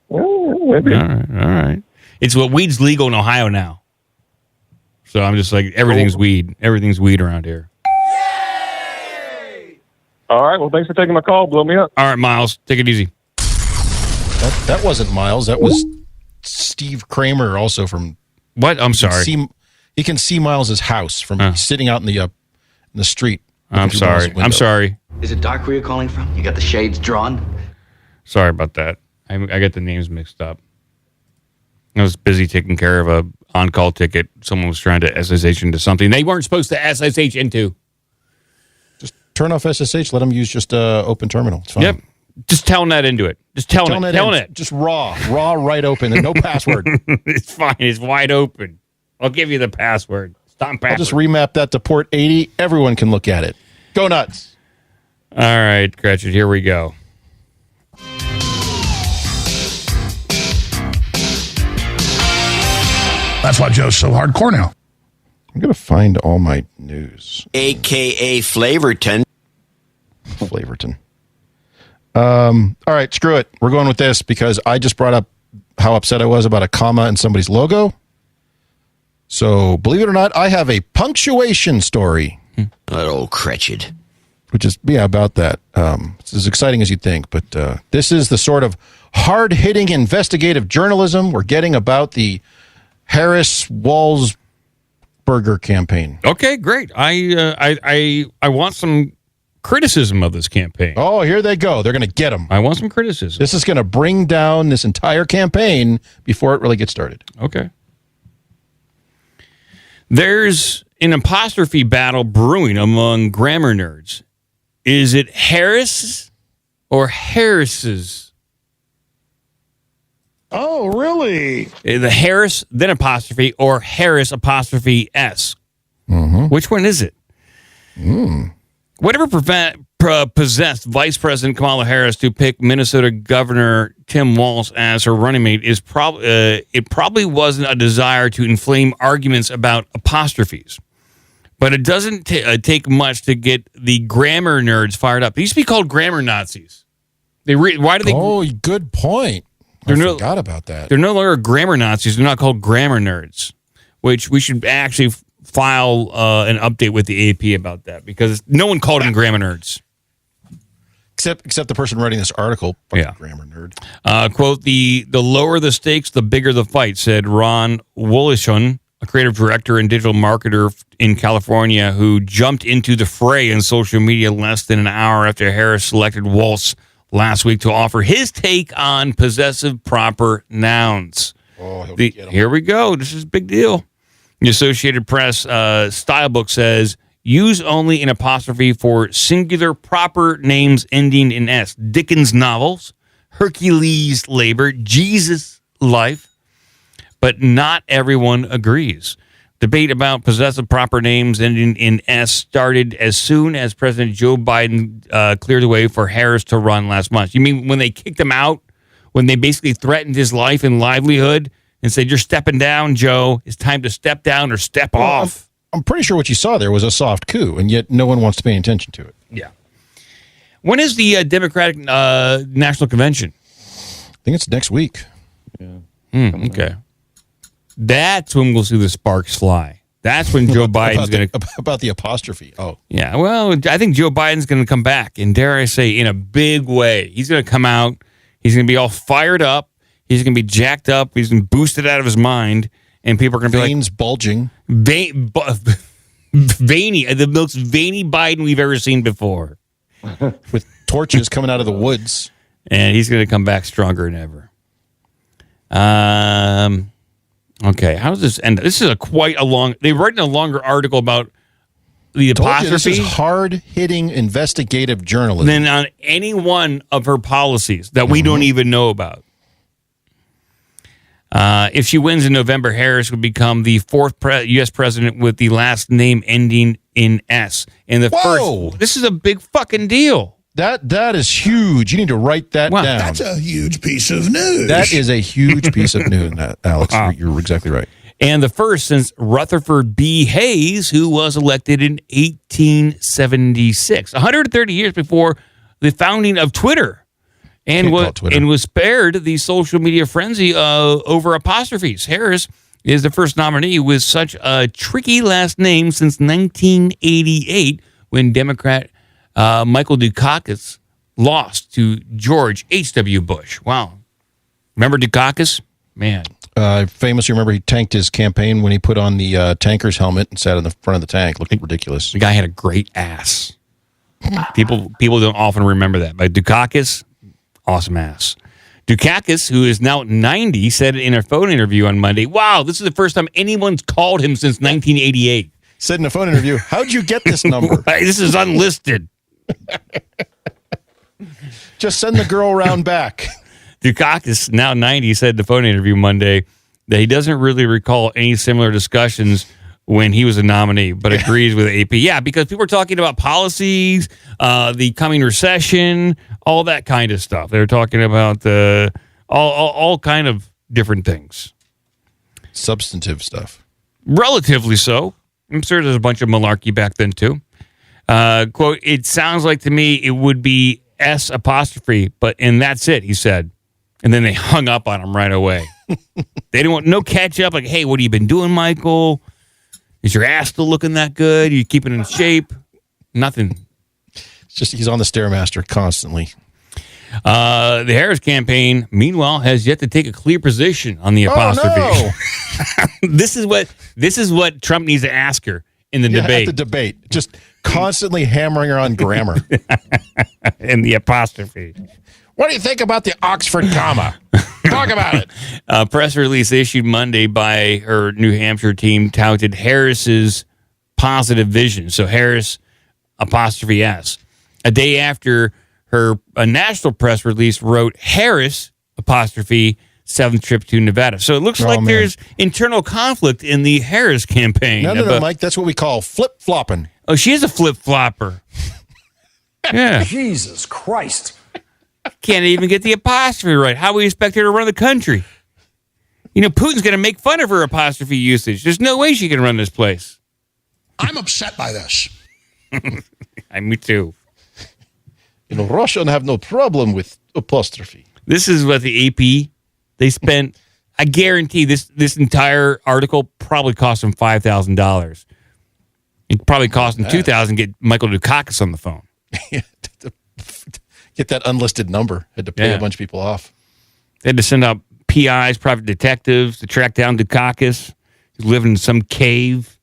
Maybe. All right. It's weed's legal in Ohio now. So I'm just like everything's weed. Everything's weed around here. All right. Well, thanks for taking my call. Blow me up. All right, Miles. Take it easy. That wasn't Miles. That was Steve Kramer, also from. What? I'm sorry. You can see Miles's house from sitting out in the street. I'm sorry. I'm sorry. Is it dark where you're calling from? You got the shades drawn? Sorry about that. I got the names mixed up. I was busy taking care of a on-call ticket. Someone was trying to SSH into something they weren't supposed to SSH into. Just turn off SSH. Let them use just open terminal. It's fine. Yep. Just telnet into it. Just telnet. Just raw right open and no password. It's fine. It's wide open. I'll give you the password. Stop password. I'll just remap that to port 80. Everyone can look at it. Go nuts. All right, Gretchen, here we go. That's why Joe's so hardcore now. I'm going to find all my news. AKA Flavorton. All right, screw it. We're going with this because I just brought up how upset I was about a comma in somebody's logo. So, believe it or not, I have a punctuation story. That old Cretched. Which is, about that. It's as exciting as you'd think. But this is the sort of hard-hitting investigative journalism we're getting about the Harris-Walz burger campaign. Okay, great. I want some criticism of this campaign. Oh, here they go. They're going to get them. I want some criticism. This is going to bring down this entire campaign before it really gets started. Okay. There's an apostrophe battle brewing among grammar nerds. Is it Harris or Harris's? Oh, really? The Harris, then apostrophe, or Harris apostrophe S. Which one is it? Whatever possessed Vice President Kamala Harris to pick Minnesota Governor Tim Walz as her running mate is it probably wasn't a desire to inflame arguments about apostrophes. But it doesn't take much to get the grammar nerds fired up. They used to be called grammar Nazis. Why do they? Oh, good point. I forgot about that. They're no longer grammar Nazis. They're not called grammar nerds, which we should actually file an update with the AP about that because no one called them grammar nerds. Except the person writing this article, grammar nerd. Quote, the lower the stakes, the bigger the fight, said Ron Wolishon, a creative director and digital marketer in California who jumped into the fray in social media less than an hour after Harris selected Walz last week to offer his take on possessive proper nouns. Here we go. This is a big deal. The Associated Press style book says, use only an apostrophe for singular proper names ending in S. Dickens novels, Hercules' labor, Jesus' life. But not everyone agrees. Debate about possessive proper names ending in S started as soon as President Joe Biden cleared the way for Harris to run last month. You mean when they kicked him out? When they basically threatened his life and livelihood and said, you're stepping down, Joe. It's time to step down or step off. I'm pretty sure what you saw there was a soft coup, and yet no one wants to pay attention to it. Yeah. When is the Democratic National Convention? I think it's next week. Okay. That's when we'll see the sparks fly. That's when Joe Biden's going to... About the apostrophe. Oh. Yeah, well, I think Joe Biden's going to come back, and dare I say, in a big way. He's going to come out. He's going to be all fired up. He's going to be jacked up. He's going to be boosted out of his mind, and people are going to be like... Veins bulging. Veiny. The most veiny Biden we've ever seen before. With torches coming out of the woods. And he's going to come back stronger than ever. Okay, how does this end? This is quite a long... They're writing a longer article about the apostrophe. This is hard-hitting investigative journalism. Than on any one of her policies that we don't even know about. If she wins in November, Harris would become the fourth U.S. president with the last name ending in S. And the first... This is a big fucking deal. That is huge. You need to write that down. That's a huge piece of news. That is a huge piece of news, Alex. You're exactly right. And the first since Rutherford B. Hayes, who was elected in 1876, 130 years before the founding of Twitter, and was spared the social media frenzy over apostrophes. Harris is the first nominee with such a tricky last name since 1988, when Democrat Michael Dukakis lost to George H.W. Bush. Wow. Remember Dukakis? Man. Famous, you remember he tanked his campaign when he put on the tanker's helmet and sat in the front of the tank. Looked ridiculous. The guy had a great ass. People don't often remember that. But Dukakis, awesome ass. Dukakis, who is now 90, said in a phone interview on Monday, wow, this is the first time anyone's called him since 1988. Said in a phone interview, how'd you get this number? This is unlisted. Just send the girl round back. Dukakis, now 90, said in the phone interview Monday that he doesn't really recall any similar discussions when he was a nominee, but agrees with AP. Yeah, because people were talking about policies, the coming recession, all that kind of stuff. They were talking about all kind of different things. Substantive stuff. Relatively so. I'm sure there's a bunch of malarkey back then, too. Quote, it sounds like to me it would be S apostrophe, and that's it, he said. And then they hung up on him right away. They didn't want no catch up, like, hey, what have you been doing, Michael? Is your ass still looking that good? Are you keeping in shape? Nothing. It's just he's on the Stairmaster constantly. The Harris campaign, meanwhile, has yet to take a clear position on the apostrophe. Oh, no. This is what Trump needs to ask her in the debate. At the debate. Just constantly hammering her on grammar. And the apostrophe. What do you think about the Oxford comma? Talk about it. A press release issued Monday by her New Hampshire team touted Harris's positive vision. So Harris, apostrophe S. a day after her national press release wrote Harris, apostrophe, 7th trip to Nevada. So it looks like there's internal conflict in the Harris campaign. No, Mike. That's what we call flip-flopping. Oh, she is a flip-flopper. Yeah. Jesus Christ. Can't even get the apostrophe right. How we expect her to run the country? You know, Putin's going to make fun of her apostrophe usage. There's no way she can run this place. I'm upset by this. Me too. You know, Russians have no problem with apostrophe. This is what the AP, they spent, I guarantee this entire article probably cost them $5,000. It probably cost them $2,000 to get Michael Dukakis on the phone. Get that unlisted number. Had to pay a bunch of people off. They had to send out PIs, private detectives, to track down Dukakis. He's living in some cave.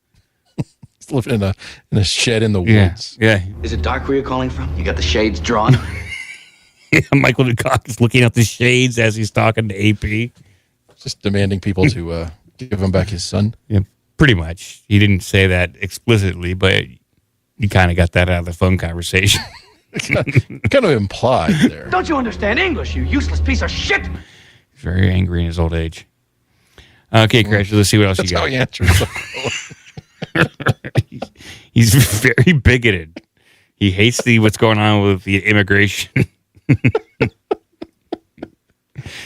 He's living in a shed in the woods. Yeah. Is it dark where you're calling from? You got the shades drawn? Michael Dukakis looking out the shades as he's talking to AP. Just demanding people to give him back his son. Yeah, pretty much. He didn't say that explicitly, but you kind of got that out of the phone conversation. kind of implied there. Don't you understand English, you useless piece of shit? He's very angry in his old age. Okay, Crash, let's see what else you got. That's how he answers. He's very bigoted. He hates what's going on with the immigration.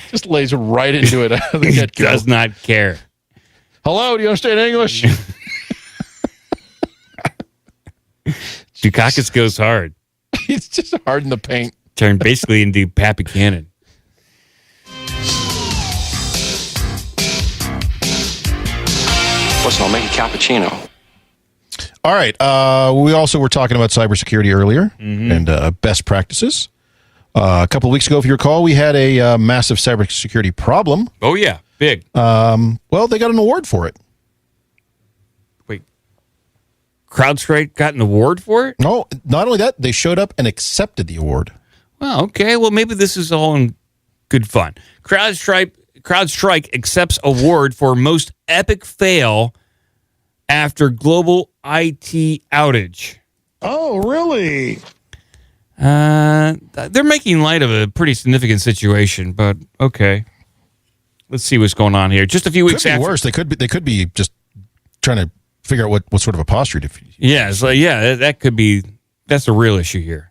Just lays right into it. He does not care. Hello, do you understand English? Dukakis goes hard. He's just hard in the paint. Turned basically into Pat Buchanan. Listen, I'll make a cappuccino. All right. We also were talking about cybersecurity earlier and best practices. A couple of weeks ago, if you recall, we had a massive cybersecurity problem. Oh, yeah. Big. Well, they got an award for it. Wait. CrowdStrike got an award for it? No, not only that, they showed up and accepted the award. Well, okay. Well, maybe this is all in good fun. CrowdStrike accepts award for most epic fail after global IT outage. Oh, really? They're making light of a pretty significant situation, but okay. Let's see what's going on here. Just a few weeks after. Worse. They could be just trying to figure out what sort of apostrophe. Yeah, it's like, that could be. That's the real issue here.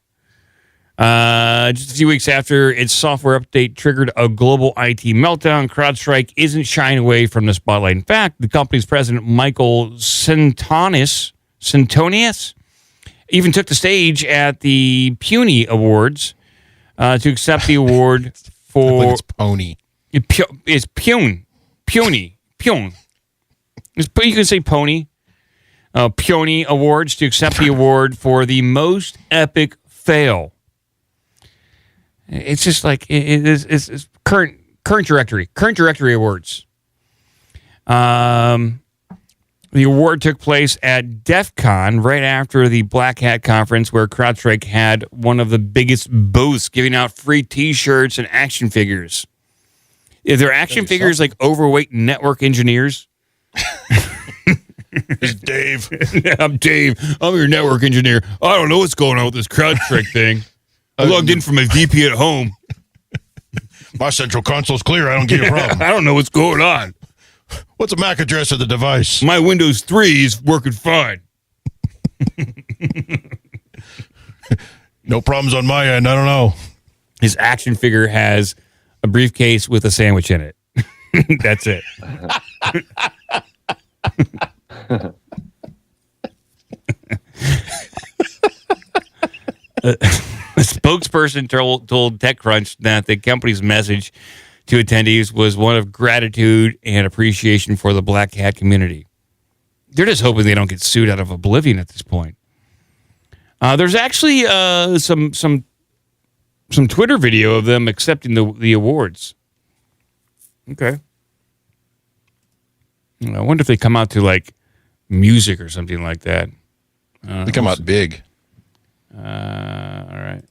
Just a few weeks after its software update triggered a global IT meltdown, CrowdStrike isn't shying away from the spotlight. In fact, the company's president, Michael Santonius, even took the stage at the Puny Awards to accept the award for... I believe it's Pony. It's Puny. You can say Pony. Puny Awards to accept the award for the most epic fail. It's just like it's current directory awards. The award took place at DEF CON right after the Black Hat conference, where CrowdStrike had one of the biggest booths, giving out free T-shirts and action figures. Are there action figures like overweight network engineers? It's Dave. I'm Dave. I'm your network engineer. I don't know what's going on with this CrowdStrike thing. I logged in from my VP at home. My central console's clear. I don't get a problem. I don't know what's going on. What's the MAC address of the device? My Windows 3 is working fine. No problems on my end. I don't know. His action figure has a briefcase with a sandwich in it. That's it. A spokesperson told TechCrunch that the company's message to attendees was one of gratitude and appreciation for the Black Hat community. They're just hoping they don't get sued out of oblivion at this point. There's actually some Twitter video of them accepting the awards. Okay. I wonder if they come out to like music or something like that. They come out big. All right.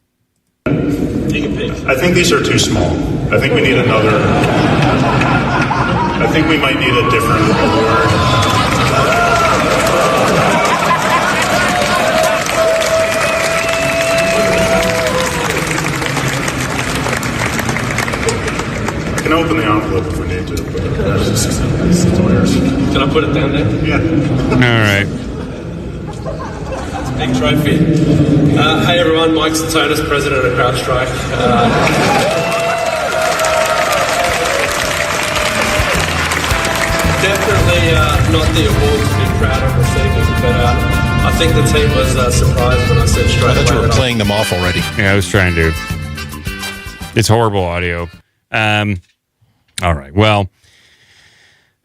I think these are too small. I think we need another. I think we might need a different award. Can I put it down there? Yeah. All right. It's a big trophy. Hey everyone, Mike Satonis, president of CrowdStrike. Definitely not the award to be proud of receiving, but I think the team was surprised when I said straight away. I thought you were playing them off already. Yeah, I was trying to. It's horrible audio. All right. Well,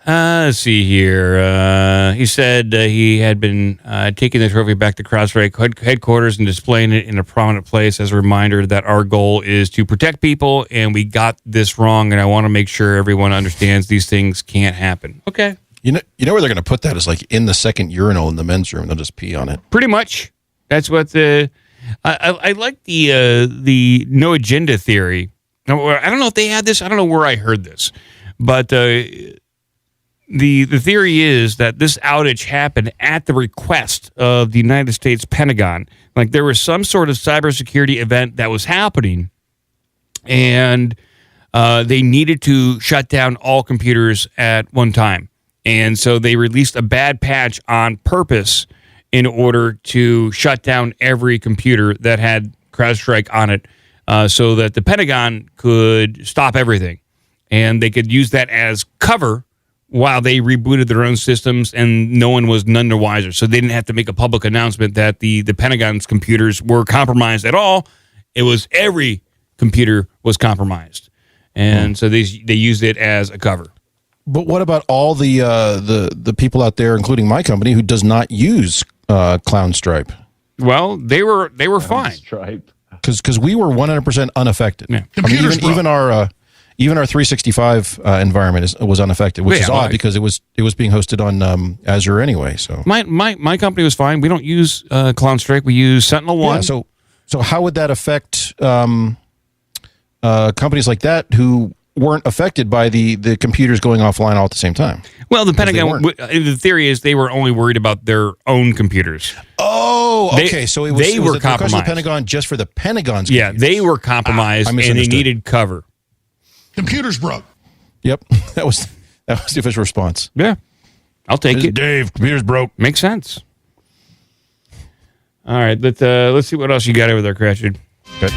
let's see here. He said he had been taking the trophy back to CrowdStrike headquarters and displaying it in a prominent place as a reminder that our goal is to protect people, and we got this wrong, and I want to make sure everyone understands these things can't happen. Okay. You know where they're going to put that is like in the second urinal in the men's room. They'll just pee on it. Pretty much. That's what the... I like the no agenda theory. Now, I don't know if they had this. I don't know where I heard this. But the theory is that this outage happened at the request of the United States Pentagon. Like there was some sort of cybersecurity event that was happening, and they needed to shut down all computers at one time. And so they released a bad patch on purpose in order to shut down every computer that had CrowdStrike on it so that the Pentagon could stop everything. And they could use that as cover while they rebooted their own systems, and no one was none the wiser. So they didn't have to make a public announcement that the Pentagon's computers were compromised at all. It was every computer was compromised. And so they used it as a cover. But what about all the people out there, including my company, who does not use ClownStripe? Well, they were fine. Stripe. Because we were 100% unaffected. Yeah. I mean, even our 365 environment was unaffected, which is odd because it was being hosted on Azure anyway. So my company was fine. We don't use ClownStrike. We use SentinelOne. Yeah, so how would that affect companies like that who weren't affected by the computers going offline all at the same time? Well, the Pentagon, the theory is they were only worried about their own computers. Oh, okay. So it was they were compromised. The Pentagon just for the Pentagon's computers. Yeah, they were compromised and they needed cover. Computers broke. Yep, that was the official response. Yeah, I'll take it. Dave, computers broke. Makes sense. All right, let's see what else you got over there, Cratchit. Good.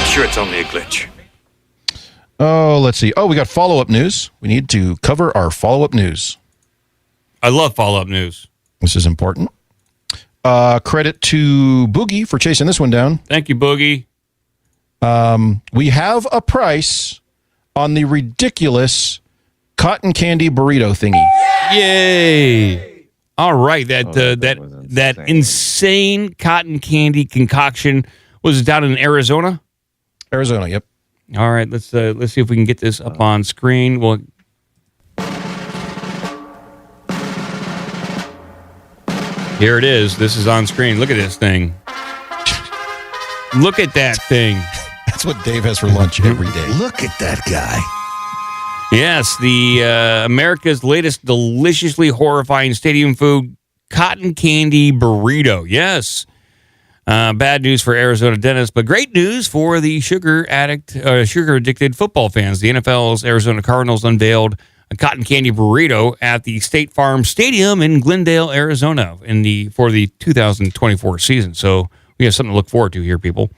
Sure, it's only a glitch. Oh, let's see. Oh, we got follow-up news. We need to cover our follow-up news. I love follow-up news. This is important. Credit to Boogie for chasing this one down. Thank you, Boogie. We have a price on the ridiculous cotton candy burrito thingy. Yay! All right, that insane cotton candy concoction was down in Arizona. Arizona, yep. All right, let's see if we can get this up on screen. Well, here it is. This is on screen. Look at this thing. Look at that thing. That's what Dave has for lunch every day. Look at that guy. Yes, the America's latest deliciously horrifying stadium food, cotton candy burrito. Yes. Bad news for Arizona dentists, but great news for the sugar-addicted football fans. The NFL's Arizona Cardinals unveiled a cotton candy burrito at the State Farm Stadium in Glendale, Arizona, for the 2024 season. So we have something to look forward to here, people.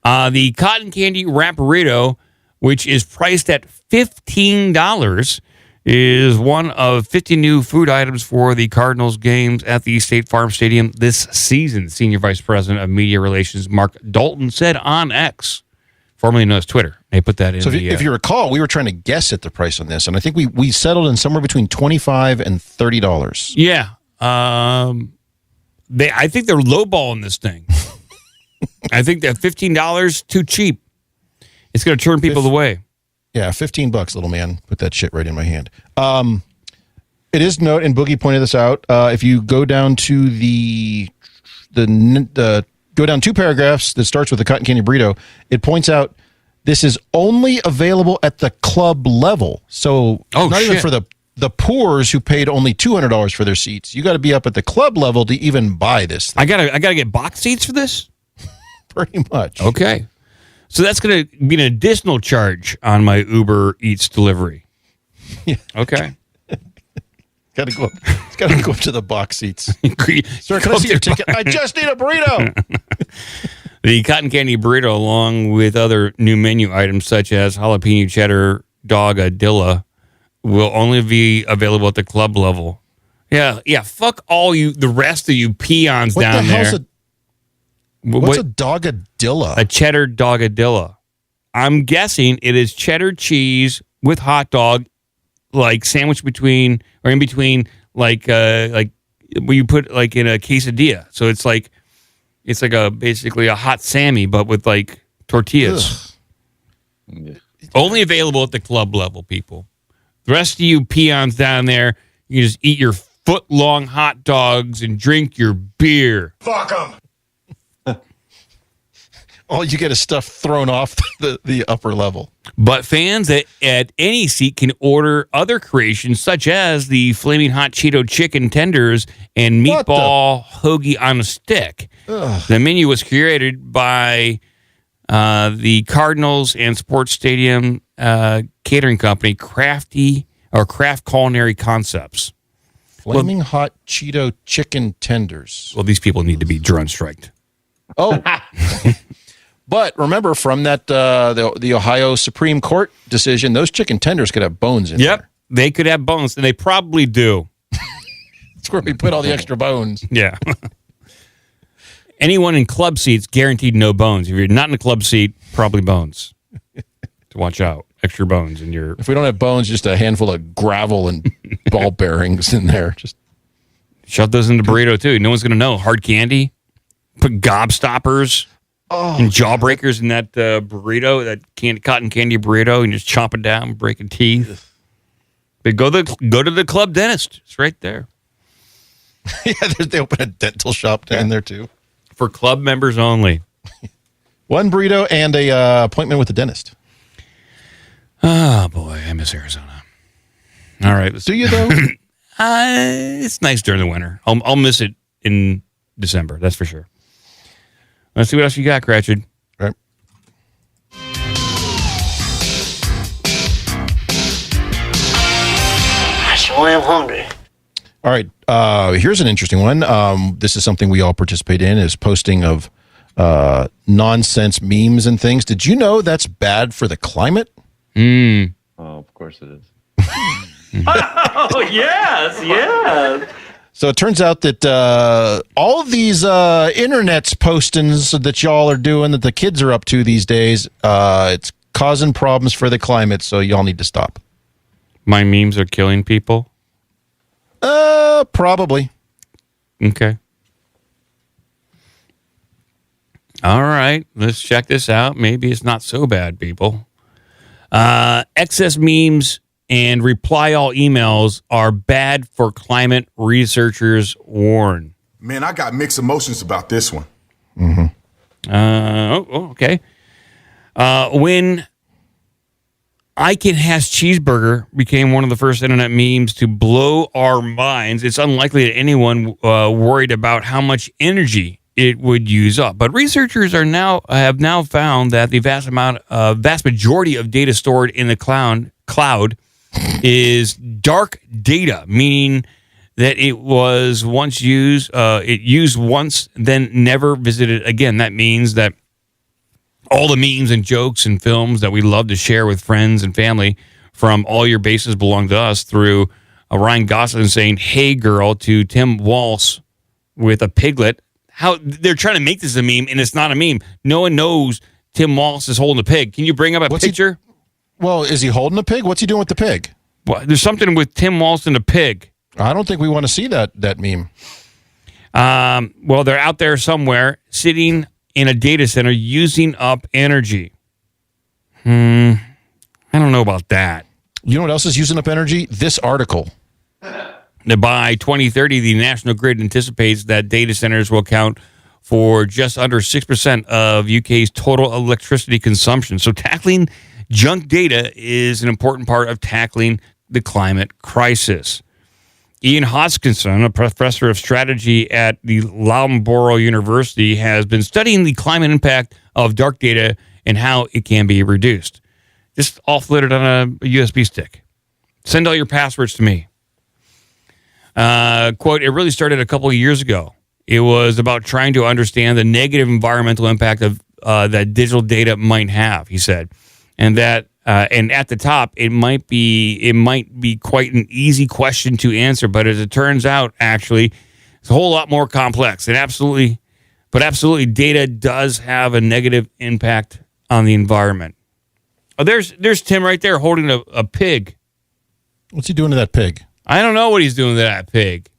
The cotton candy wrap burrito, which is priced at $15, is one of 50 new food items for the Cardinals games at the State Farm Stadium this season. Senior Vice President of Media Relations Mark Dalton said on X, formerly known as Twitter. They put that in. So if you recall, we were trying to guess at the price on this, and I think we settled in somewhere between $25 and $30. Yeah. I think they're lowballing this thing. I think that $15 too cheap. It's going to turn people away. Yeah, $15, little man. Put that shit right in my hand. It is note, and Boogie pointed this out. If you go down to go down 2 paragraphs that starts with the cotton candy burrito, it points out this is only available at the club level. So not even for the poors who paid only $200 for their seats. You got to be up at the club level to even buy this thing. I gotta get box seats for this. Pretty much. Okay. So that's going to be an additional charge on my Uber Eats delivery. Yeah. Okay. Got to go. It's got to go up to the box seats. Sir, can I see your ticket? I just need a burrito. The cotton candy burrito, along with other new menu items such as jalapeno cheddar dogadilla, will only be available at the club level. Yeah. Fuck all you, the rest of you peons down there. What's a dogadilla? A cheddar dogadilla. I'm guessing it is cheddar cheese with hot dog, like sandwiched between or in between, like where you put like in a quesadilla. So it's like basically a hot Sammy, but with like tortillas. Only available at the club level, people. The rest of you peons down there, you can just eat your foot-long hot dogs and drink your beer. Fuck them. All you get is stuff thrown off the upper level. But fans at any seat can order other creations such as the Flaming Hot Cheeto Chicken Tenders and Meatball Hoagie on a Stick. The menu was curated by the Cardinals and Sports Stadium catering company, Craft Culinary Concepts. Flaming Hot Cheeto Chicken Tenders. Well, these people need to be drone-striked. Oh. But remember, from that the Ohio Supreme Court decision, those chicken tenders could have bones in there. They could have bones, and they probably do. That's where we put all the extra bones. Yeah. Anyone in club seats, guaranteed no bones. If you're not in a club seat, probably bones. To watch out. Extra bones in your... If we don't have bones, just a handful of gravel and ball bearings in there. Just shove those in the burrito, too. No one's going to know. Hard candy. Put gobstoppers and jawbreakers in that burrito, that cotton candy burrito, and just chomp it down, breaking teeth. But go to the club dentist. It's right there. Yeah, they open a dental shop down there, too. For club members only. One burrito and a appointment with the dentist. Oh, boy. I miss Arizona. All right. Do you, though? It's nice during the winter. I'll miss it in December. That's for sure. Let's see what else you got, Cratchit. All right. I sure am hungry. All right. Here's an interesting one. This is something we all participate in, is posting of nonsense memes and things. Did you know that's bad for the climate? Oh, of course it is. Oh, yes. So it turns out that all of these internet's postings that y'all are doing, that the kids are up to these days, it's causing problems for the climate, so y'all need to stop. My memes are killing people? Probably. Okay. All right. Let's check this out. Maybe it's not so bad, people. Excess memes and reply all emails are bad for climate, researchers warn. Man, I got mixed emotions about this one. Okay. When I Can Has Cheeseburger became one of the first internet memes to blow our minds, it's unlikely that anyone worried about how much energy it would use up. But researchers have now found that the vast majority of data stored in the cloud is dark data, meaning that it was once used, it used once, then never visited again. That means that all the memes and jokes and films that we love to share with friends and family from All Your Bases Belong to Us through Ryan Gosling saying, "Hey girl," to Tim Walz with a piglet. How they're trying to make this a meme, and it's not a meme. No one knows Tim Walz is holding a pig. Can you bring up a picture? Well, is he holding a pig? What's he doing with the pig? Well, there's something with Tim Walz and a pig. I don't think we want to see that meme. Well, they're out there somewhere sitting in a data center using up energy. I don't know about that. You know what else is using up energy? This article. By 2030, the National Grid anticipates that data centers will account for just under 6% of UK's total electricity consumption. So tackling junk data is an important part of tackling the climate crisis. Ian Hodgkinson, a professor of strategy at the Loughborough University, has been studying the climate impact of dark data and how it can be reduced. Just offload it on a USB stick. Send all your passwords to me. Quote, it really started a couple of years ago. It was about trying to understand the negative environmental impact of that digital data might have, he said. And that and at the top, it might be quite an easy question to answer, but as it turns out, actually, it's a whole lot more complex. And absolutely, data does have a negative impact on the environment. Oh, there's Tim right there holding a pig. What's he doing to that pig? I don't know what he's doing to that pig.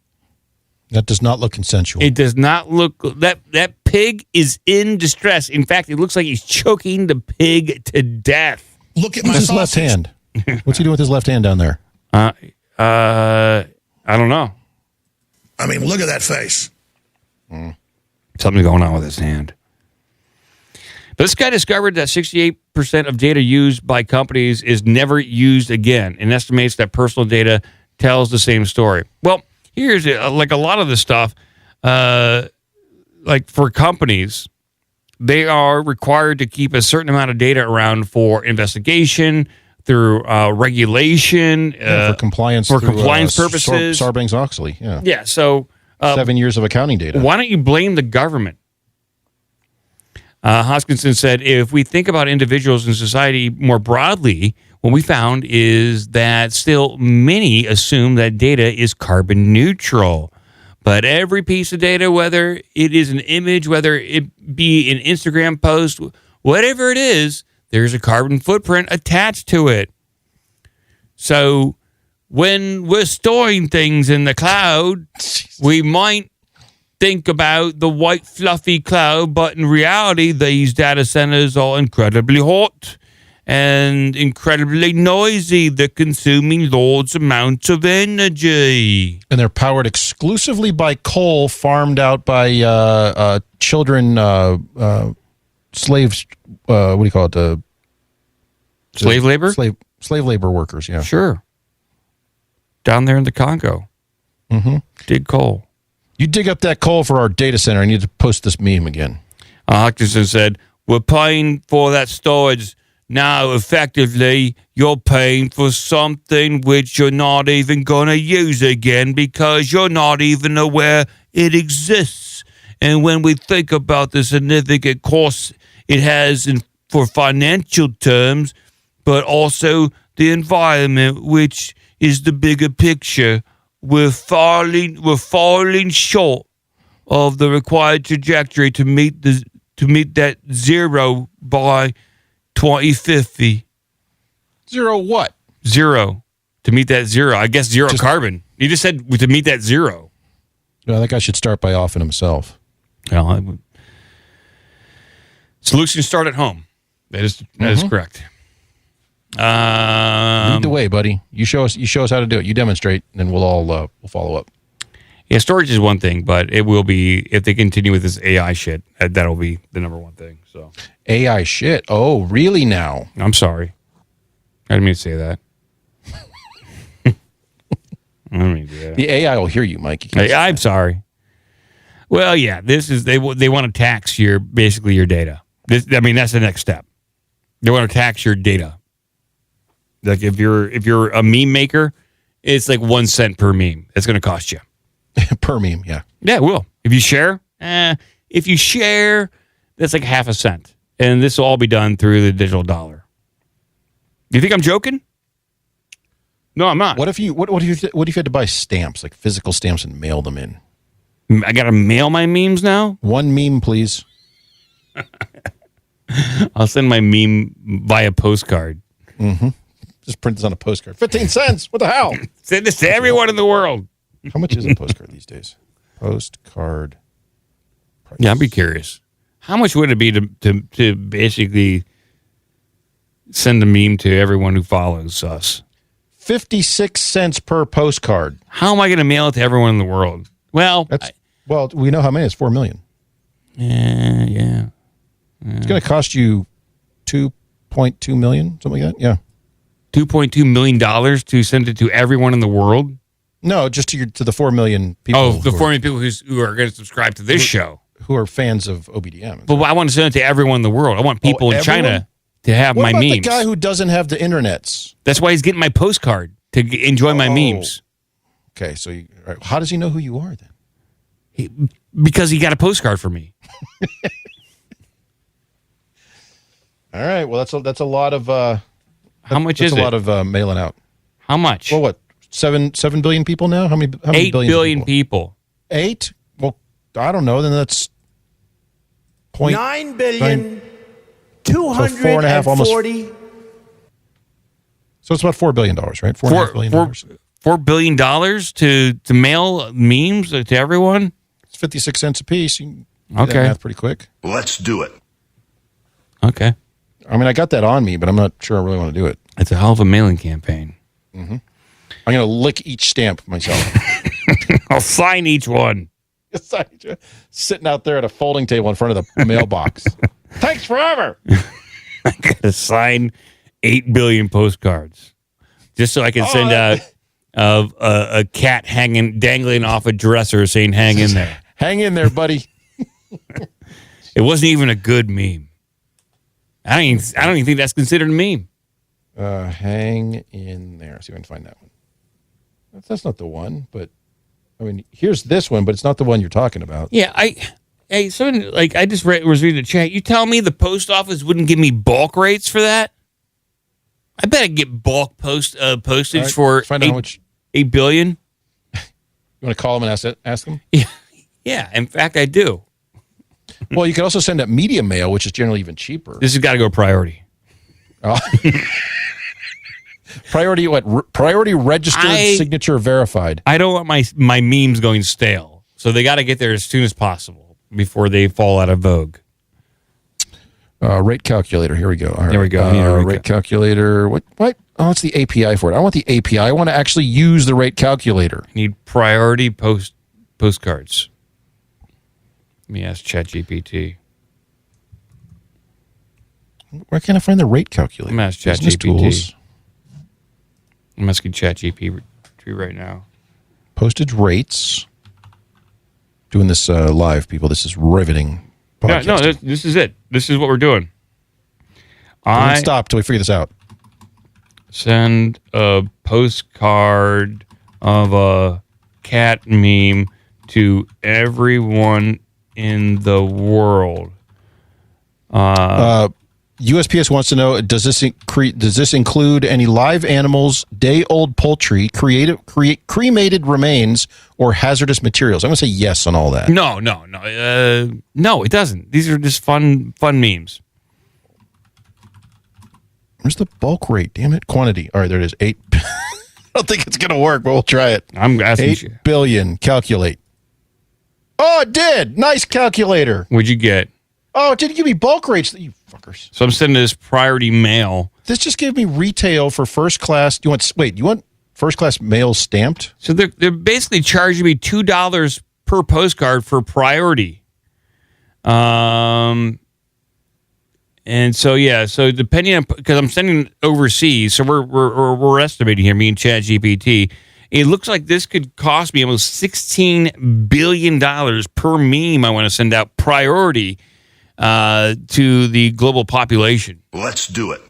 That does not look consensual. It does not look... That pig is in distress. In fact, it looks like he's choking the pig to death. Look at my his left hand. What's he doing with his left hand down there? I don't know. I mean, look at that face. Something's going on with his hand. But this guy discovered that 68% of data used by companies is never used again and estimates that personal data tells the same story. Well, here's like a lot of this stuff, like for companies, they are required to keep a certain amount of data around for investigation, through regulation, for compliance, purposes. Sarbanes-Oxley, yeah. Yeah, so 7 years of accounting data. Why don't you blame the government? Hoskinson said, if we think about individuals in society more broadly, what we found is that still many assume that data is carbon neutral. But every piece of data, whether it is an image, whether it be an Instagram post, whatever it is, there's a carbon footprint attached to it. So when we're storing things in the cloud, we might think about the white fluffy cloud, but in reality, these data centers are incredibly hot and incredibly noisy. They're consuming large amounts of energy. And they're powered exclusively by coal farmed out by children, slaves, what do you call it? Slave labor? Slave labor workers, yeah. Sure. Down there in the Congo. Mm-hmm. Dig coal. You dig up that coal for our data center. I need to post this meme again. Hutchinson said, we're paying for that storage. Now, effectively, you're paying for something which you're not even going to use again because you're not even aware it exists. And when we think about the significant cost it has for financial terms, but also the environment, which is the bigger picture, we're falling short of the required trajectory to meet that zero by 2050. Zero what? Zero. To meet that zero. I guess zero carbon. You just said to meet that zero. No, that guy should start by offing himself. Well, I would. Solutions start at home. That is correct. Lead the way, buddy. You show us how to do it. You demonstrate, and then we'll all we'll follow up. Yeah, storage is one thing, but it will be, if they continue with this AI shit, that'll be the number one thing. So AI shit. Oh, really? Now I'm sorry. I didn't mean to say that. I didn't mean to do that. The AI will hear you, Mike. I'm sorry. Well, yeah, this is they want to tax basically your data. That's the next step. They want to tax your data. Like if you're a meme maker, it's like 1 cent per meme. It's going to cost you per meme. Yeah, yeah, it will. If you share, that's like half a cent, and this will all be done through the digital dollar. You think I'm joking? No, I'm not. What if you had to buy stamps, like physical stamps, and mail them in? I got to mail my memes now? One meme, please. I'll send my meme via postcard. Mm-hmm. Just print this on a postcard. 15 cents. What the hell? Send this to everyone in the world. How much is a postcard these days? Postcard price. Yeah, I'd be curious. How much would it be to basically send a meme to everyone who follows us? 56 cents per postcard. How am I going to mail it to everyone in the world? Well, we know how many. It's 4 million. Yeah. It's going to cost you $2.2 million, something like that. Yeah. $2.2 million to send it to everyone in the world? No, just to the 4 million people. Oh, the 4 million people who are going to subscribe to this show. who are fans of OBDM. But I want to send it to everyone in the world. I want people in China to have what my about memes. the guy who doesn't have the internets? That's why he's getting my postcard to enjoy my memes. Okay, so how does he know who you are then? Because he got a postcard for me. All right. Well, that's a lot of. How much is it? That's a lot of mailing out. How much? Well, what? 7 billion people now? How many 8 billion people. 8? Well, I don't know. Then that's 9 billion. 240. So it's about $4 billion, right? $4.5 billion. $4 billion to mail memes to everyone. It's 56 cents a piece. You can do that Okay. math pretty quick. Let's do it. Okay. I mean, I got that on me, but I'm not sure I really want to do it. It's a hell of a mailing campaign. Mm-hmm. I'm going to lick each stamp myself. I'll sign each one. Sitting out there at a folding table in front of the mailbox. Thanks forever. I got to sign 8 billion postcards just so I can send out a cat dangling off a dresser saying, hang in there. Hang in there, buddy. It wasn't even a good meme. I don't even think that's considered a meme. Hang in there. See if I can find that one. That's not the one, but I mean, here's this one, but it's not the one you're talking about. Yeah, I just was reading the chat. You tell me the post office wouldn't give me bulk rates for that? I bet I get bulk postage right, for find out how much. 8 billion. You want to call them and ask them? Yeah. In fact, I do. Well, you could also send out media mail, which is generally even cheaper. This has got to go priority. Oh. Priority what? Priority registered, signature verified. I don't want my memes going stale, so they got to get there as soon as possible before they fall out of vogue. Rate calculator. Here we go. All right. There we go. Rate calculator. What? Oh, it's the API for it. I want the API. I want to actually use the rate calculator. I need priority postcards. Let me ask ChatGPT. Where can I find the rate calculator? I'm asking ChatGPT. I'm asking ChatGPT right now. Postage rates. Doing this live, people. This is riveting. Yeah, no, this is it. This is what we're doing. Don't stop till we figure this out. Send a postcard of a cat meme to everyone in the world. USPS wants to know: does this include any live animals, day-old poultry, cremated remains, or hazardous materials? I'm going to say yes on all that. No. No, it doesn't. These are just fun memes. Where's the bulk rate? Damn it! Quantity. All right, there it is. 8. I don't think it's going to work, but we'll try it. I'm asking 8 billion. Calculate. Oh, it did. Nice calculator. What'd you get? Oh, it didn't give me bulk rates. You fuckers. So I'm sending this priority mail. This just gave me retail for first class. You want first class mail stamped? So they're basically charging me $2 per postcard for priority. And so depending on, because I'm sending overseas, so we're estimating here, me and ChatGPT. It looks like this could cost me almost $16 billion per meme I want to send out priority to the global population. Let's do it.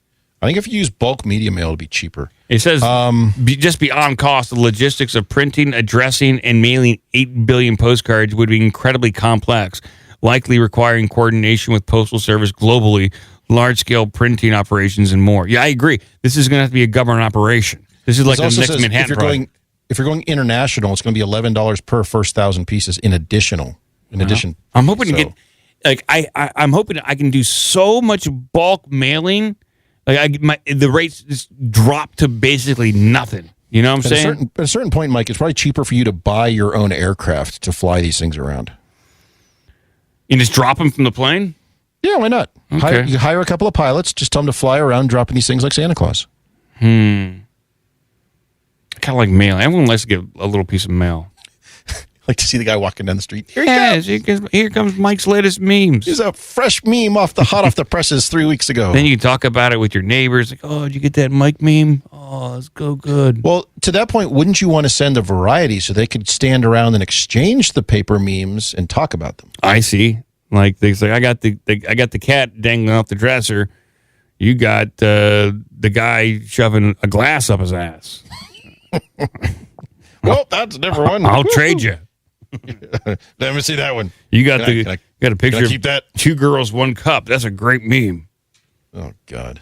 I think if you use bulk media mail, it'll be cheaper. It says just beyond cost, the logistics of printing, addressing, and mailing 8 billion postcards would be incredibly complex, likely requiring coordination with Postal Service globally, large-scale printing operations, and more. Yeah, I agree. This is going to have to be a government operation. This is like the next Manhattan Project. If you're going international, it's going to be $11 per first 1,000 pieces in addition. I'm hoping to get, I'm hoping I can do so much bulk mailing, the rates just drop to basically nothing. You know what I'm saying? At a certain point, Mike, it's probably cheaper for you to buy your own aircraft to fly these things around. You just drop them from the plane? Yeah, why not? Okay. You hire a couple of pilots, just tell them to fly around dropping these things like Santa Claus. Kind of like mail. Everyone likes to get a little piece of mail. Like to see the guy walking down the street. Here comes Mike's latest memes. Here's a fresh meme hot off the presses 3 weeks ago. Then you can talk about it with your neighbors. Like, oh, did you get that Mike meme? Oh, Oh, let's go good. Well, to that point, wouldn't you want to send a variety so they could stand around and exchange the paper memes and talk about them? I see. Like they say, I got the cat dangling off the dresser. You got the guy shoving a glass up his ass. Well, that's a different one. I'll trade you. Let me see that one. You got got a picture keep that? of 2 girls, 1 cup. That's a great meme. Oh God.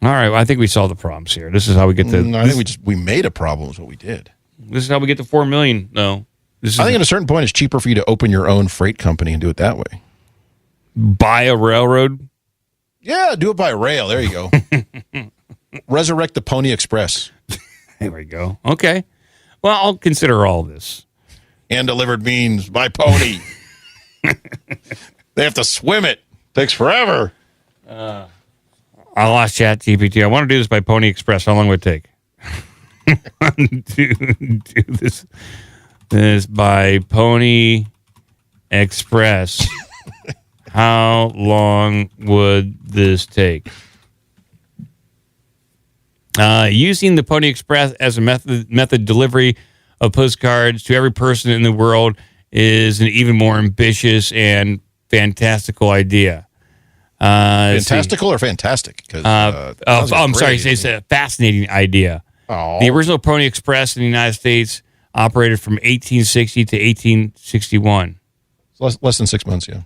All right, well, I think we solved the problems here. This is how we get to. I think we made a problem. Is what we did. This is how we get to 4 million. No, I think at a certain point, it's cheaper for you to open your own freight company and do it that way. Buy a railroad. Yeah, do it by rail. There you go. Resurrect the Pony Express. There we go. Okay. Well, I'll consider all this. Hand delivered means by pony. They have to swim it. Takes forever. I lost ChatGPT. I want to do this by Pony Express. How long would it take? do this by Pony Express. How long would this take? Using the Pony Express as a method delivery of postcards to every person in the world is an even more ambitious and fantastical idea. Fantastical or fantastic? I'm sorry. It's a fascinating idea. Oh. The original Pony Express in the United States operated from 1860 to 1861. Less than 6 months, yeah.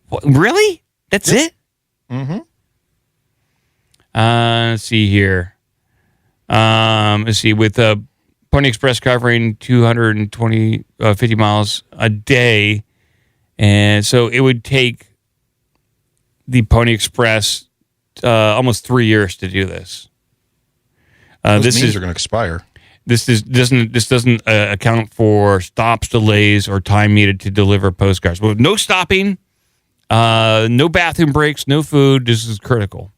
What, really? That's it? Mm-hmm. Let's see here. Let's see. With Pony Express covering 50 miles a day, and so it would take the Pony Express almost 3 years to do this. Those means are going to expire. This doesn't account for stops, delays, or time needed to deliver postcards. Well, no stopping, no bathroom breaks, no food. This is critical.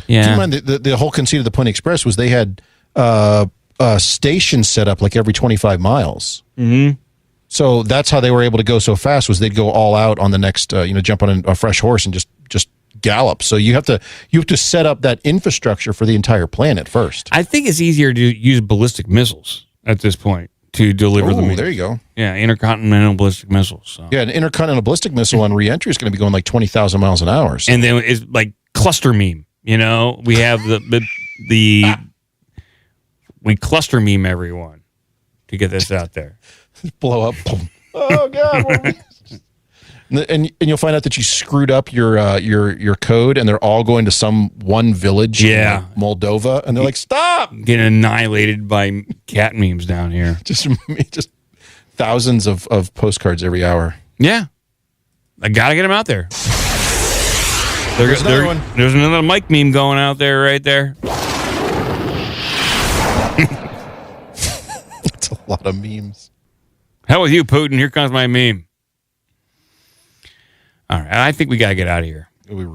Yeah. Keep in mind, the whole conceit of the Pony Express was they had stations set up like every 25 miles. Mm-hmm. So that's how they were able to go so fast, was they'd go all out on the next, jump on a fresh horse and just gallop. So you have to set up that infrastructure for the entire planet first. I think it's easier to use ballistic missiles at this point to deliver them. There you go. Yeah, intercontinental ballistic missiles. So. Yeah, an intercontinental ballistic missile on re-entry is going to be going like 20,000 miles an hour. So. And then it's like cluster meme. We have we cluster meme everyone to get this out there. Blow up. Oh God. And you'll find out that you screwed up your code, and they're all going to some one village in Moldova, and they're like, "Stop!" Getting annihilated by cat memes down here. Just thousands of postcards every hour. Yeah, I gotta get them out there. There's another one. There's another Mike meme going out there, right there. That's a lot of memes. Hell with you, Putin. Here comes my meme. All right, I think we gotta get out of here.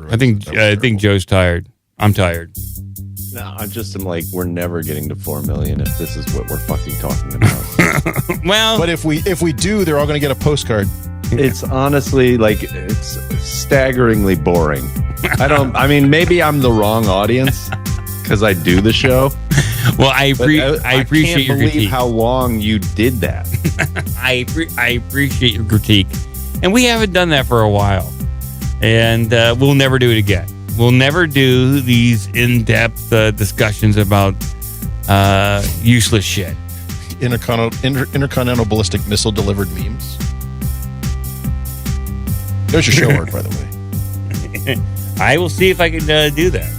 I think Joe's tired. I'm tired. No, I just am like, we're never getting to 4 million if this is what we're fucking talking about. Well, but if we do, they're all going to get a postcard. It's honestly like it's staggeringly boring. I mean, maybe I'm the wrong audience because I do the show. Well, I appreciate your critique. How long you did that? I appreciate your critique, and we haven't done that for a while, and we'll never do it again. We'll never do these in-depth discussions about useless shit. Intercontinental ballistic missile delivered memes. There's your show word, by the way. I will see if I can do that.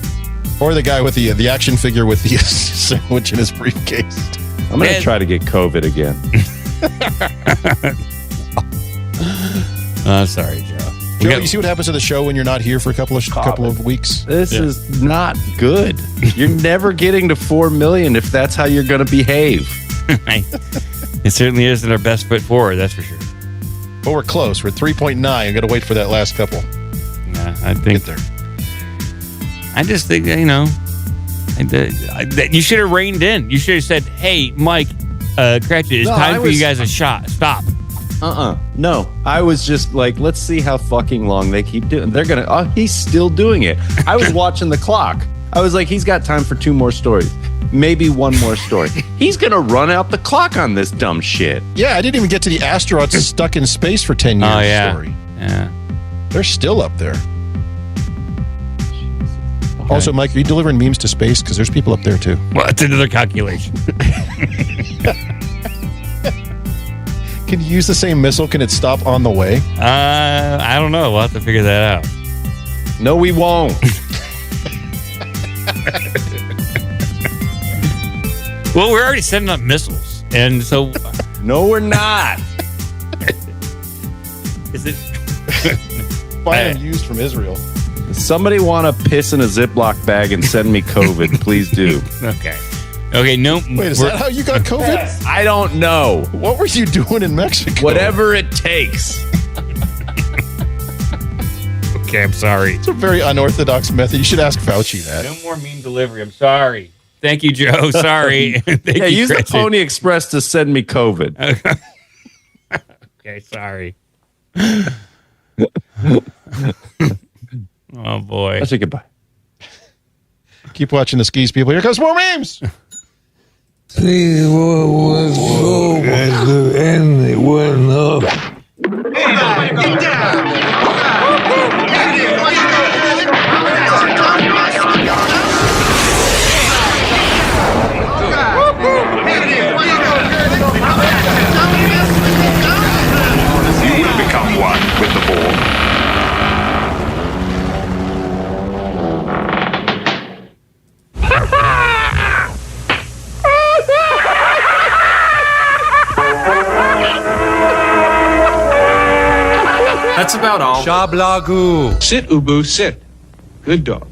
Or the guy with the action figure with the sandwich in his briefcase. I'm going to try to get COVID again. Sorry, Joe. Joe, you see what happens to the show when you're not here for a couple of weeks? This is not good. You're never getting to 4 million if that's how you're going to behave. It certainly isn't our best foot forward, that's for sure. But we're close. We're at 3.9. I got to wait for that last couple. Yeah, I think get there. I just think, you should have reined in. You should have said, "Hey, Mike, Cratchit, it's time for you guys to stop." No, I was just like, let's see how fucking long they keep doing. They're gonna. Oh, he's still doing it. I was watching the clock. I was like, he's got time for 2 more stories. Maybe 1 more story. He's going to run out the clock on this dumb shit. Yeah, I didn't even get to the astronauts stuck in space for 10 years story. Yeah. They're still up there. Okay. Also, Mike, are you delivering memes to space? Because there's people up there, too. Well, that's another calculation. Can you use the same missile? Can it stop on the way? I don't know. We'll have to figure that out. No, we won't. Well, we're already sending up missiles. And so... No, we're not. Is it... Buy them used from Israel. Somebody want to piss in a Ziploc bag and send me COVID, please do. Okay. Okay, no. Wait, is that how you got COVID? I don't know. What were you doing in Mexico? Whatever it takes. Okay, I'm sorry. It's a very unorthodox method. You should ask Fauci that. No more meme delivery. I'm sorry. Thank you, Joe. Sorry. Thank you, use Gretchen. the Pony Express to send me COVID. Okay, sorry. Oh, boy. Let's say goodbye. Keep watching the skis, people. Here comes more memes. Please, go anyone up. Get down! You will become one with the ball. That's about all. Shablagu. Sit, Ubu, sit. Good dog.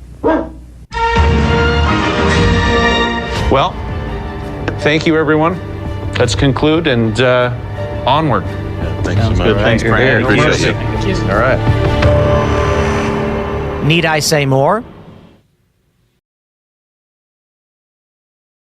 Well, thank you, everyone. Let's conclude and onward. Thanks so much. Thanks, Brandon. Appreciate it. All right. Need I say more?